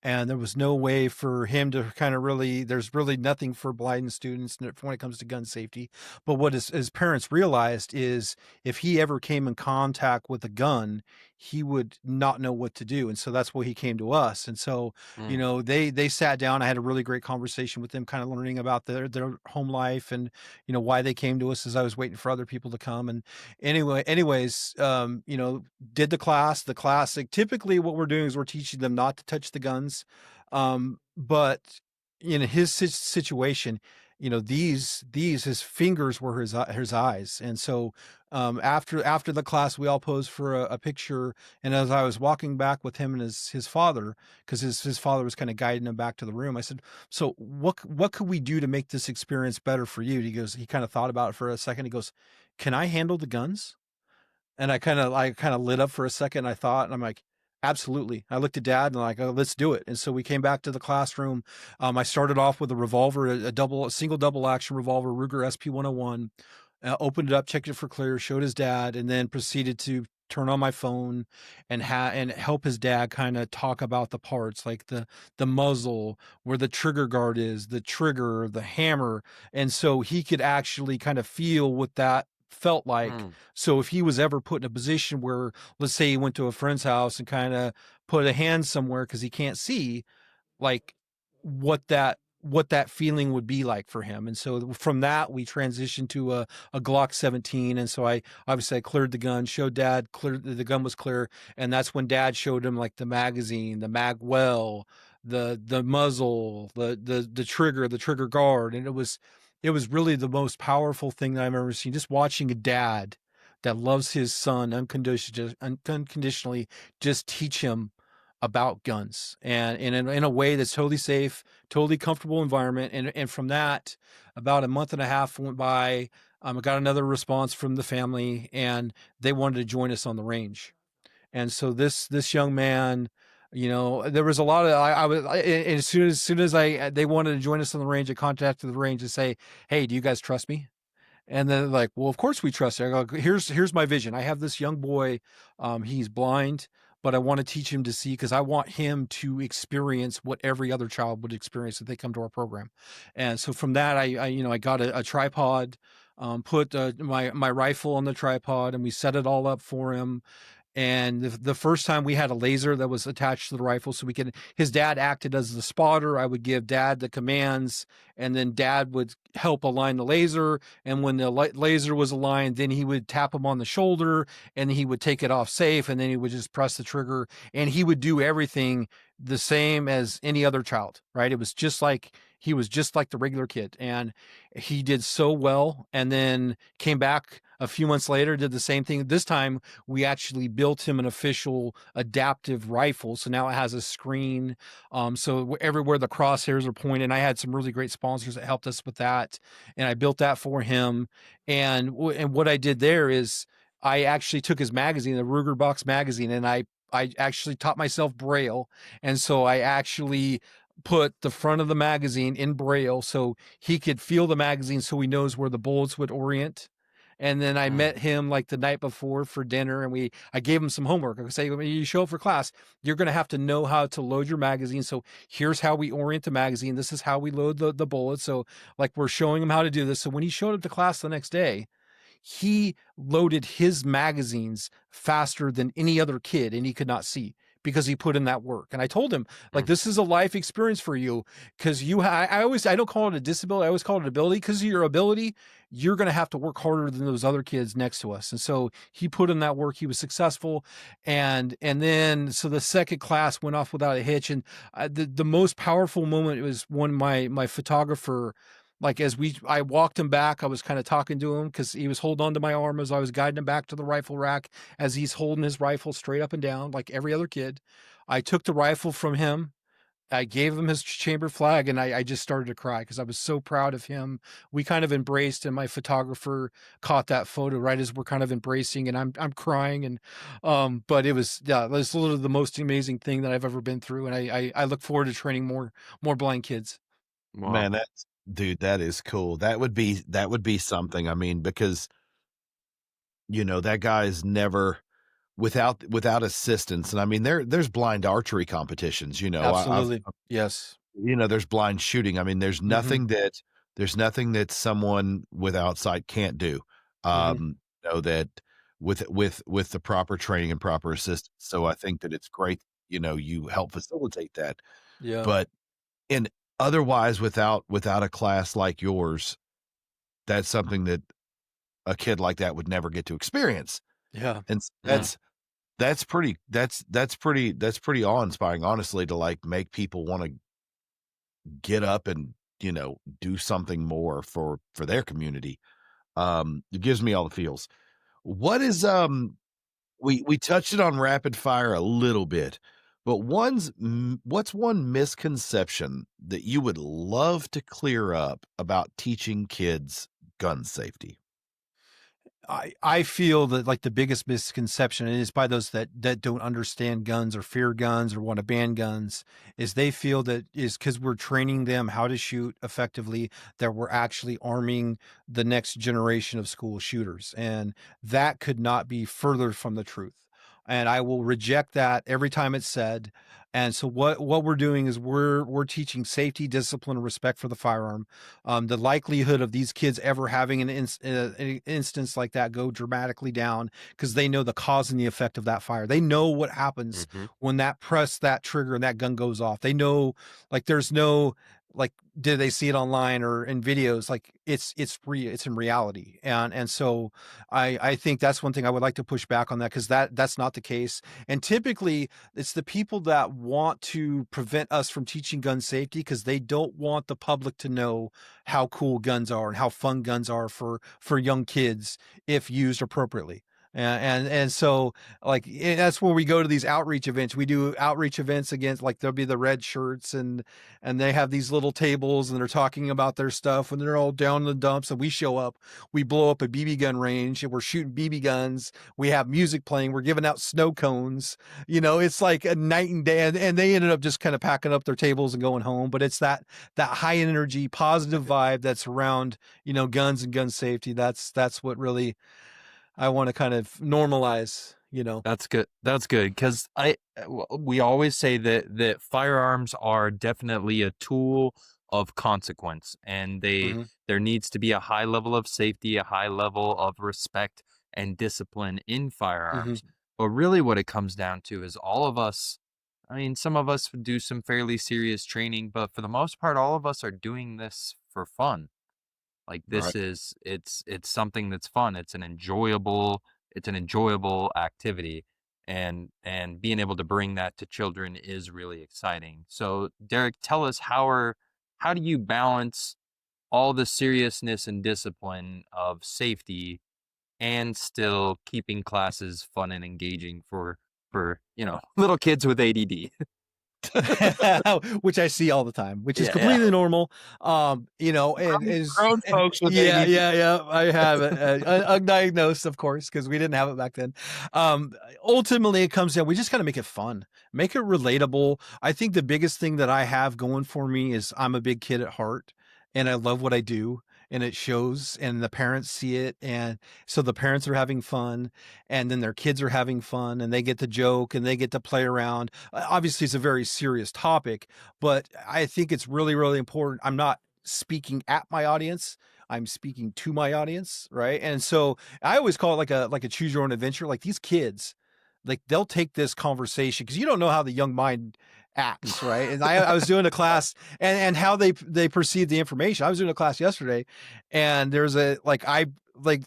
and there was no way for him to kind of really there's really nothing for blind students when it comes to gun safety. But what his parents realized is if he ever came in contact with a gun, he would not know what to do, and so that's why he came to us. And so Mm, they sat down. I had a really great conversation with them, kind of learning about their home life and why they came to us as I was waiting for other people to come. And anyways, did the classic. Typically what we're doing is we're teaching them not to touch the guns. But in his situation, these his fingers were his eyes. And so after the class, we all posed for a picture. And as I was walking back with him and his father, because his father was kind of guiding him back to the room, I said, so what could we do to make this experience better for you? He kind of thought about it for a second. He goes, can I handle the guns? And I kind of lit up for a second. I thought, and I'm like, absolutely. I looked at dad and I'm like, oh, let's do it. And so we came back to the classroom. I started off with a revolver, a single double action revolver, Ruger SP 101. Opened it up, checked it for clear, showed his dad, and then proceeded to turn on my phone and help his dad kind of talk about the parts, like the muzzle, where the trigger guard is, the trigger, the hammer, and so he could actually kind of feel what that felt like. Mm. So if he was ever put in a position where, let's say he went to a friend's house and kind of put a hand somewhere because he can't see, like what that feeling would be like for him. And so from that we transitioned to a Glock 17. And so I cleared the gun, showed dad, cleared the gun was clear, and that's when dad showed him like the magazine, the mag well, the muzzle, the trigger, the trigger guard. And it was really the most powerful thing that I've ever seen, just watching a dad that loves his son unconditionally just teach him about guns, and in a way that's totally safe, totally comfortable environment. And from that, about a month and a half went by. I got another response from the family, and they wanted to join us on the range. And so this young man, there was a lot of I was and as soon as they wanted to join us on the range, I contacted the range to say, hey, do you guys trust me? And then like, well, of course we trust you. I go, here's my vision. I have this young boy. He's blind, but I want to teach him to see, because I want him to experience what every other child would experience if they come to our program. And so from that, I got a tripod, put my rifle on the tripod, and we set it all up for him. And the first time we had a laser that was attached to the rifle, so his dad acted as the spotter. I would give dad the commands, and then dad would help align the laser. And when the laser was aligned, then he would tap him on the shoulder, and he would take it off safe, and then he would just press the trigger, and he would do everything the same as any other child, right? It was just like, he was just like the regular kid, and he did so well. And then came back a few months later, did the same thing. This time we actually built him an official adaptive rifle. So now it has a screen. So everywhere the crosshairs are pointed, I had some really great sponsors that helped us with that. And I built that for him. And what I did there is I actually took his magazine, the Ruger Box magazine, and I actually taught myself Braille. And so I actually put the front of the magazine in Braille so he could feel the magazine, so he knows where the bullets would orient. And then I Mm. met him like the night before for dinner, and I gave him some homework. I say, when you show up for class, you're going to have to know how to load your magazine. So here's how we orient the magazine. This is how we load the bullets. So like, we're showing him how to do this. So when he showed up to class the next day, he loaded his magazines faster than any other kid, and he could not see, because he put in that work. And I told him, like, Mm. this is a life experience for you, because I don't call it a disability. I always call it an ability, because of your ability, you're going to have to work harder than those other kids next to us. And so he put in that work. He was successful. And then, so the second class went off without a hitch. And the most powerful moment was when my photographer, like, I walked him back, I was kind of talking to him because he was holding on to my arm as I was guiding him back to the rifle rack, as he's holding his rifle straight up and down like every other kid. I took the rifle from him. I gave him his chamber flag, and I just started to cry because I was so proud of him. We kind of embraced, and my photographer caught that photo right as we're kind of embracing, and I'm crying. And but it was, yeah, it was literally the most amazing thing that I've ever been through. And I look forward to training more blind kids. Wow. Man, dude, that is cool. That would be something. I mean, because that guy's never without assistance. And I mean, there's blind archery competitions. Absolutely. Yes. There's blind shooting. I mean, there's Hmm. nothing that someone without sight can't do. Hmm. That with the proper training and proper assistance. So I think that it's great. You help facilitate that. Yeah. But and otherwise, without a class like yours, that's something that a kid like that would never get to experience. Yeah. And Mm. that's pretty awe-inspiring, honestly, to like make people want to get up and do something more for their community. It gives me all the feels. What is we touched it on rapid fire a little bit, but what's one misconception that you would love to clear up about teaching kids gun safety? I feel that like the biggest misconception, and it's by those that don't understand guns or fear guns or want to ban guns, is they feel that is because we're training them how to shoot effectively, that we're actually arming the next generation of school shooters. And that could not be further from the truth. And I will reject that every time it's said. And so what we're doing is we're teaching safety, discipline, and respect for the firearm. The likelihood of these kids ever having an instance like that go dramatically down because they know the cause and the effect of that fire. They know what happens Mhm. when that trigger and that gun goes off. They know, like, there's no, like, did they see it online or in videos? Like, it's in reality. And so I think that's one thing I would like to push back on, that because that's not the case. And typically it's the people that want to prevent us from teaching gun safety because they don't want the public to know how cool guns are and how fun guns are for young kids if used appropriately. And so, like, that's where we go to these outreach events. We do outreach events against, like, there'll be the red shirts, and they have these little tables and they're talking about their stuff, and they're all down in the dumps, and we show up, we blow up a BB gun range, and we're shooting BB guns. We have music playing, we're giving out snow cones. It's like a night and day. And they ended up just kind of packing up their tables and going home. But it's that high energy, positive vibe that's around, guns and gun safety. That's what really I want to kind of normalize. That's good. That's good because we always say that firearms are definitely a tool of consequence, and Hmm. there needs to be a high level of safety, a high level of respect and discipline in Hmm. firearms. But really, what it comes down to is all of us. I mean, some of us do some fairly serious training, but for the most part, all of us are doing this for fun. Like Right. it's something that's fun. It's an enjoyable activity, and being able to bring that to children is really exciting. So, Derek, tell us how do you balance all the seriousness and discipline of safety and still keeping classes fun and engaging for little kids with ADD? Which I see all the time, which is Yeah, yeah. completely normal. And is Grown folks with yeah, ADD. yeah, yeah. I have it undiagnosed, of course, because we didn't have it back then. Ultimately, it comes down. We just got to make it fun, make it relatable. I think the biggest thing that I have going for me is I'm a big kid at heart, and I love what I do. And it shows, and the parents see it. And so the parents are having fun, and then their kids are having fun, and they get to joke and they get to play around. Obviously, it's a very serious topic, but I think it's really, really important. I'm not speaking at my audience. I'm speaking to my audience, right? And so I always call it like a choose your own adventure. Like, these kids, like, they'll take this conversation because you don't know how the young mind acts, right? And I was doing a class, and how they perceive the information. I was doing a class yesterday, and there's a like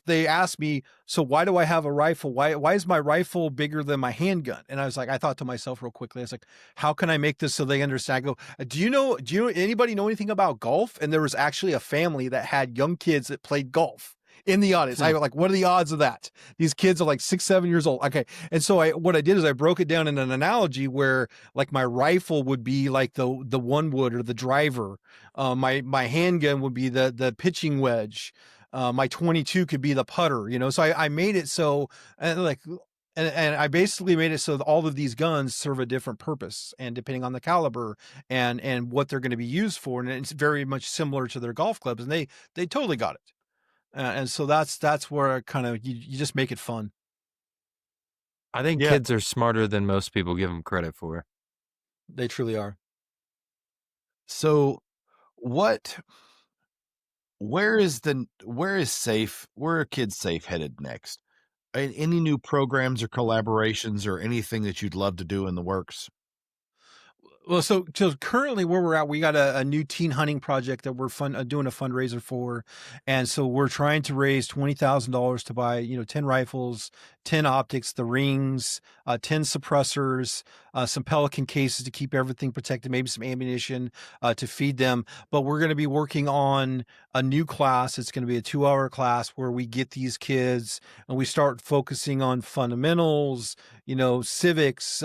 they asked me, so why do I have a rifle? Why is my rifle bigger than my handgun? And I was like, I thought to myself real quickly, I was like, how can I make this so they understand? I go, do you know anybody know anything about golf? And there was actually a family that had young kids that played golf in the audience. I Hmm. was like, what are the odds of that? These kids are like 6, 7 years old. Okay. And so what I did is I broke it down in an analogy where, like, my rifle would be like the one wood or the driver. My handgun would be the pitching wedge. My 22 could be the putter. So I made it so, and I basically made it so that all of these guns serve a different purpose, and depending on the caliber and what they're going to be used for. And it's very much similar to their golf clubs, and they totally got it. And so that's where kind of you just make it fun. I think Yeah, kids are smarter than most people give them credit for. they truly are. So, what? Where are kids safe headed next? Any new programs or collaborations or anything that you'd love to do in the works? Well, so currently where we're at, we got a new teen hunting project that we're doing a fundraiser for, and so we're trying to raise $20,000 to buy 10 rifles, 10 optics, the rings, 10 suppressors, some Pelican cases to keep everything protected, maybe some ammunition to feed them. But we're going to be working on a new class. It's going to be a 2-hour class where we get these kids and we start focusing on fundamentals, civics.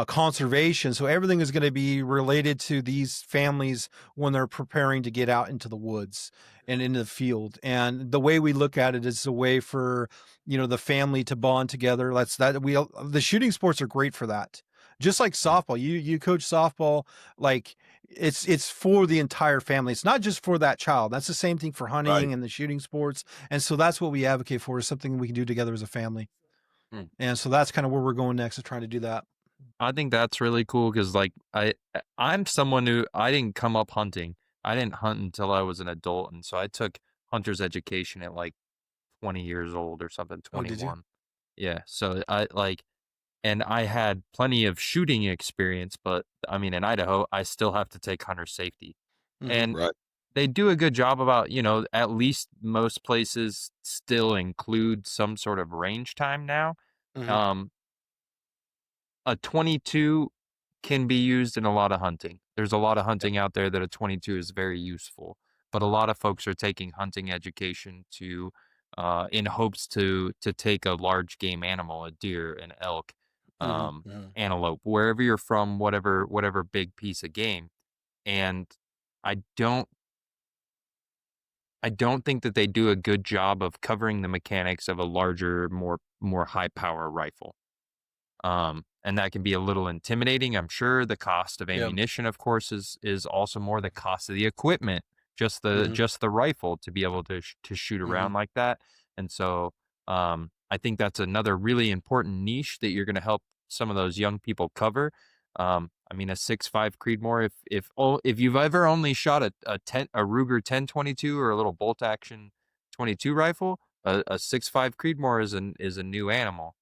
Conservation. So everything is going to be related to these families when they're preparing to get out into the woods. and in the field. And the way we look at it is a way for, the family to bond together. The shooting sports are great for that. Just like Right. softball, you coach softball, like it's for the entire family. It's not just for that child. That's the same thing for Right. hunting and the shooting sports. And so that's what we advocate for, is something we can do together as a family. Mm. And so that's kind of where we're going next, is trying to do that. I think that's really cool because, like, I'm someone who I didn't come up hunting. I didn't hunt until I was an adult, and so I took hunter's education at like 20 years old or something, Oh, did you? 21. Yeah, so and I had plenty of shooting experience, but I mean, in Idaho, I still have to take hunter safety, Mm-hmm. and Right. they do a good job about, at least most places still include some sort of range time now. Mm-hmm. Um, a 22 can be used in a lot of hunting. There's a lot of Yep. hunting out there that a 22 is very useful, but a lot of folks are taking hunting education in hopes to take a large game animal, a deer, an elk, Mm-hmm. Mm-hmm. antelope, wherever you're from, whatever big piece of game. And I don't I don't think that they do a good job of covering the mechanics of a larger, more high power rifle. And that can be a little intimidating. I'm sure the cost of Yep. ammunition, of course, is also more the cost of the equipment, Mm-hmm. just the rifle to be able to shoot Mm-hmm. around like that. And so, I think that's another really important niche that you're going to help some of those young people cover. I mean, a 6.5 Creedmoor, if you've ever only shot a Ruger 1022 or a little bolt action 22 rifle, a 6.5 Creedmoor is a new animal.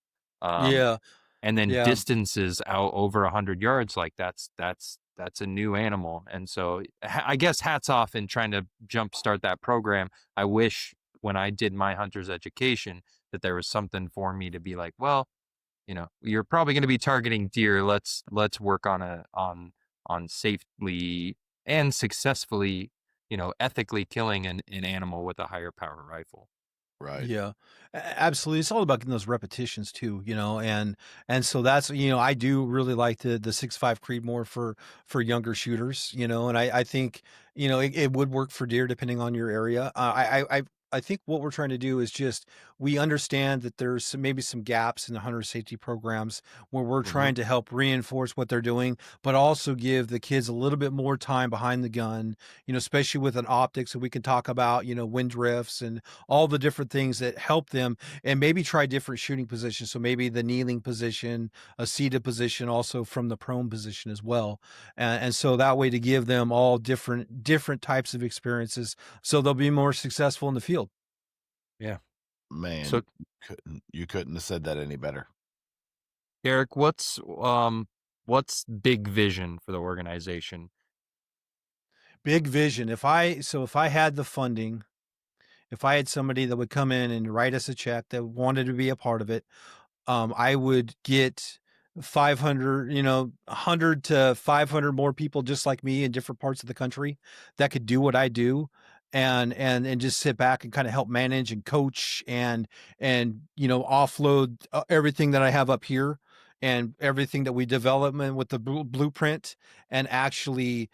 Um, Yeah. and then Yeah. distances out over 100 yards, like that's a new animal. And so I guess hats off in trying to jumpstart that program. I wish when I did my hunter's education that there was something for me to be like, well, you're probably going to be targeting deer. Let's work on safely and successfully, ethically killing an animal with a higher power rifle. Right. Yeah, absolutely. It's all about getting those repetitions too, and so that's, I do really like the 6.5 Creedmoor for younger shooters, and I think, it would work for deer depending on your area. I think what we're trying to do is just, we understand that there's maybe some gaps in the hunter safety programs where we're Mhm. trying to help reinforce what they're doing, but also give the kids a little bit more time behind the gun, especially with an optic, so we can talk about, wind drifts and all the different things that help them, and maybe try different shooting positions. So maybe the kneeling position, a seated position, also from the prone position as well. And so that way, to give them all different types of experiences, so they'll be more successful in the field. Yeah. Man, So you couldn't have said that any better. Eric, what's big vision for the organization? Big vision. If I had the funding, if I had somebody that would come in and write us a check that wanted to be a part of it, I would get 500, 100 to 500 more people just like me in different parts of the country that could do what I do, and just sit back and kind of help manage and coach and offload everything that I have up here and everything that we development with the blueprint, and actually,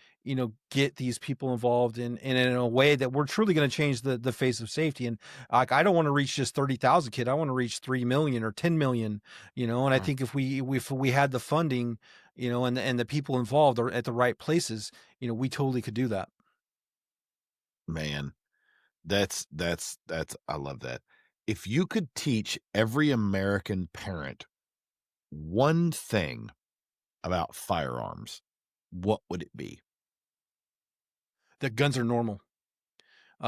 get these people involved in a way that we're truly going to change the face of safety. And like, I don't want to reach just 30,000 kids. I want to reach 3 million or 10 million, and I Mm. think if we had the funding, and the people involved are at the right places, we totally could do that. Man, that's I love that. If you could teach every American parent one thing about firearms, what would it be? That guns are normal.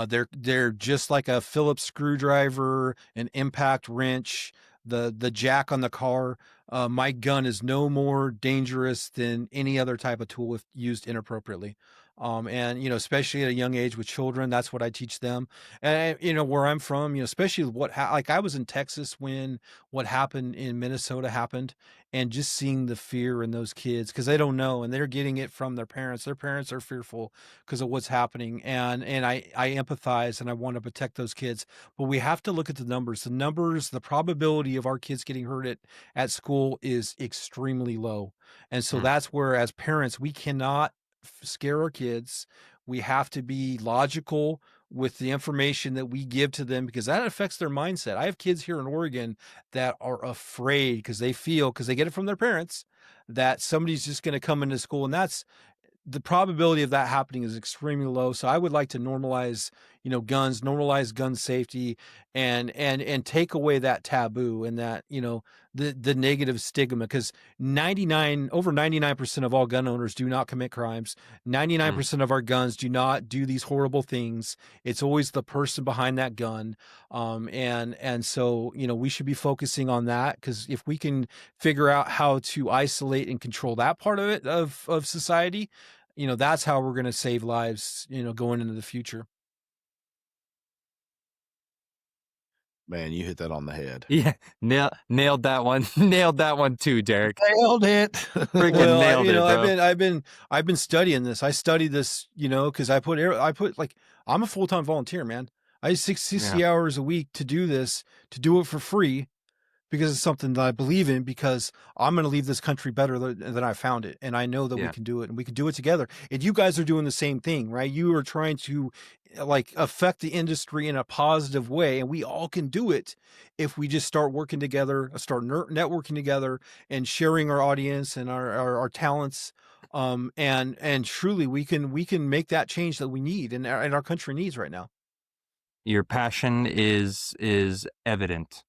They're just like a Phillips screwdriver, an impact wrench, the jack on the car. My gun is no more dangerous than any other type of tool if used inappropriately. And especially at a young age with children, that's what I teach them. And where I'm from, especially like I was in Texas when what happened in Minnesota happened, and just seeing the fear in those kids, because they don't know and they're getting it from their parents. Their parents are fearful because of what's happening, and I empathize and I want to protect those kids. But we have to look at the probability of our kids getting hurt at school is extremely low. And so Mm. that's where, as parents, we cannot scare our kids. We have to be logical with the information that we give to them, because that affects their mindset. I have kids here in Oregon that are afraid because they feel, because they get it from their parents, that somebody's just going to come into school, and that's the probability of that happening is extremely low. So I would like to normalize, guns, normalize gun safety, and take away that taboo and that, the negative stigma, because over 99% of all gun owners do not commit crimes. 99% of our guns do not do these horrible things. It's always the person behind that gun. And so, we should be focusing on that, because if we can figure out how to isolate and control that part of it, of society, that's how we're going to save lives, going into the future. Man, you hit that on the head. Yeah, nailed that one. Nailed that one too, Derek. Nailed it. Freaking Well, nailed it, bro. I've been studying this. I studied this, because I put like, I'm a full-time volunteer, man. I use 60 hours a week to do this, to do it for free, because it's something that I believe in, because I'm going to leave this country better than I found it. And I know that we can do it, and we can do it together. And you guys are doing the same thing, right? You are trying to affect the industry in a positive way, and we all can do it if we just start working together, start networking together, and sharing our audience and our talents. And truly we can make that change that we need and our country needs right now. Your passion is evident.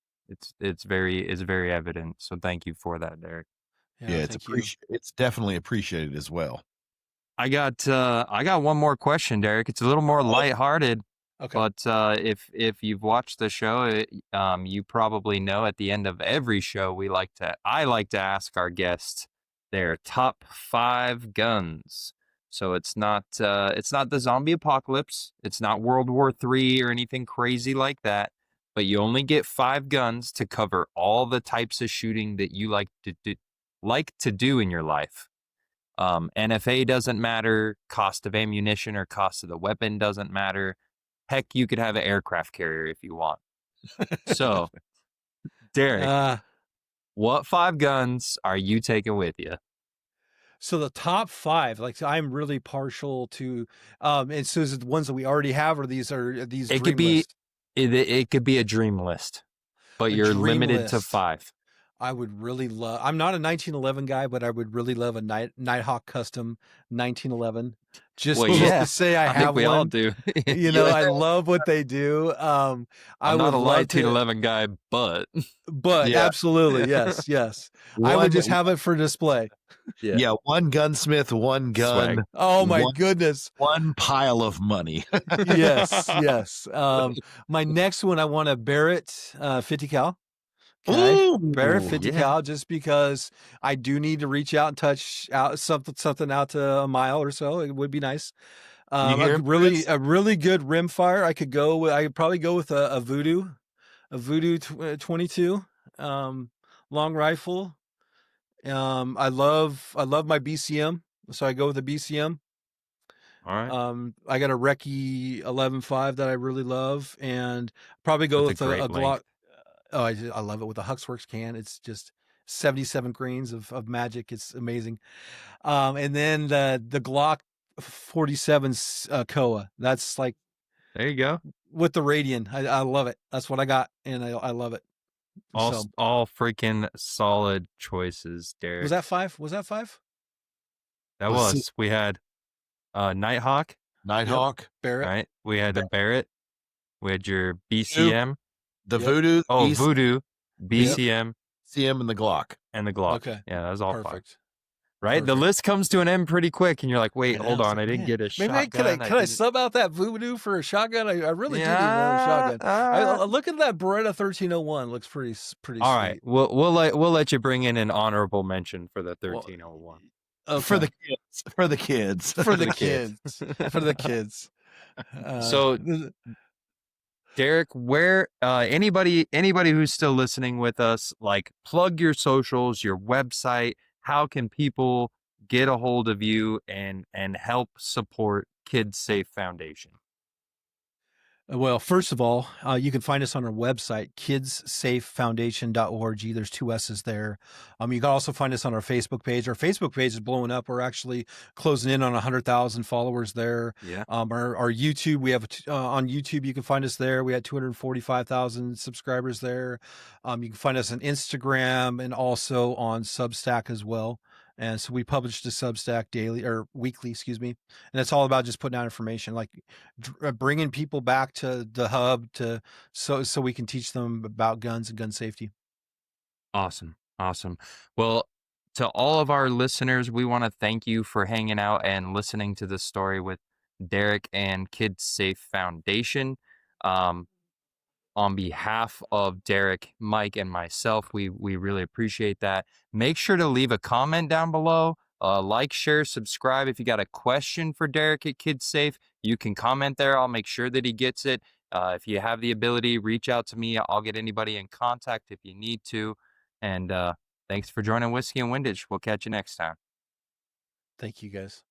It's very evident. So thank you for that, Derek. Yeah, it's definitely appreciated as well. I got one more question, Derek. It's a little more lighthearted. Okay. But if you've watched the show, you probably know at the end of every show I like to ask our guests their top 5 guns. So it's not the zombie apocalypse, it's not World War III or anything crazy like that. But you only get 5 guns to cover all the types of shooting that you like to do in your life. NFA doesn't matter. Cost of ammunition or cost of the weapon doesn't matter. Heck, you could have an aircraft carrier if you want. So, Derek, what 5 guns are you taking with you? So the top 5, I'm really partial to, and so is it the ones that we already have, or these It dream lists? It could be a dream list, but you're limited to 5. I would really love, I'm not a 1911 guy, but I would really love a Nighthawk custom 1911. Just to say I have think we one. all do. I love what they do. I'm not a 1911 guy, but absolutely. Yes. I would just have it for display. Yeah, one gunsmith, one gun. Swag. Oh my goodness. One pile of money. Yes. My next one, I want a Barrett 50 cal. Okay. Ooh, Barrett 50 cal, just because I do need to reach out and touch out something out to a mile or so. It would be nice. A really good rim fire. I could probably go with a Voodoo 22 long rifle. I love my BCM, so I go with the BCM. All right. I got a Recce 11.5 that I really love, and probably go with a Glock. Oh, I love it with the Huxworks can. It's just 77 grains of magic. It's amazing. And then the Glock 47's Koa. That's like, there you go, with the Radian. I love it. That's what I got, and I love it. All freaking solid choices, Derek. Was that 5? That was. We had Nighthawk. Barrett. Right. We had a Barrett. We had your BCM. The Voodoo. Voodoo, BCM. CM and the Glock. Okay. Yeah, that was all perfect. 5. Right? Perfect. The list comes to an end pretty quick, and you're like, wait, hold on. I didn't get a shotgun. Can I sub out that Voodoo for a shotgun? I really do need another shotgun. Look at that Beretta 1301. Looks pretty sweet. All right. We'll let you bring in an honorable mention for the 1301. Okay. For the kids. For the kids. So, Derek, where anybody who's still listening with us, plug your socials, your website. How can people get a hold of you and help support KidsSafe Foundation? Well, first of all, you can find us on our website, kidssafefoundation.org. There's two S's there. You can also find us on our Facebook page. Our Facebook page is blowing up. We're actually closing in on 100,000 followers there. Yeah. Our YouTube, we have on YouTube, you can find us there. We had 245,000 subscribers there. You can find us on Instagram and also on Substack as well. And so we publish the Substack daily or weekly, excuse me. And it's all about just putting out information, like bringing people back to the hub so we can teach them about guns and gun safety. Awesome. Awesome. Well, to all of our listeners, we want to thank you for hanging out and listening to this story with Derek and Kids Safe Foundation. Um, on behalf of Derek, Mike, and myself, we really appreciate that. Make sure to leave a comment down below. Like, share, subscribe. If you got a question for Derek at Kids Safe, you can comment there. I'll make sure that he gets it. If you have the ability, reach out to me. I'll get anybody in contact if you need to. And thanks for joining Whiskey and Windage. We'll catch you next time. Thank you, guys.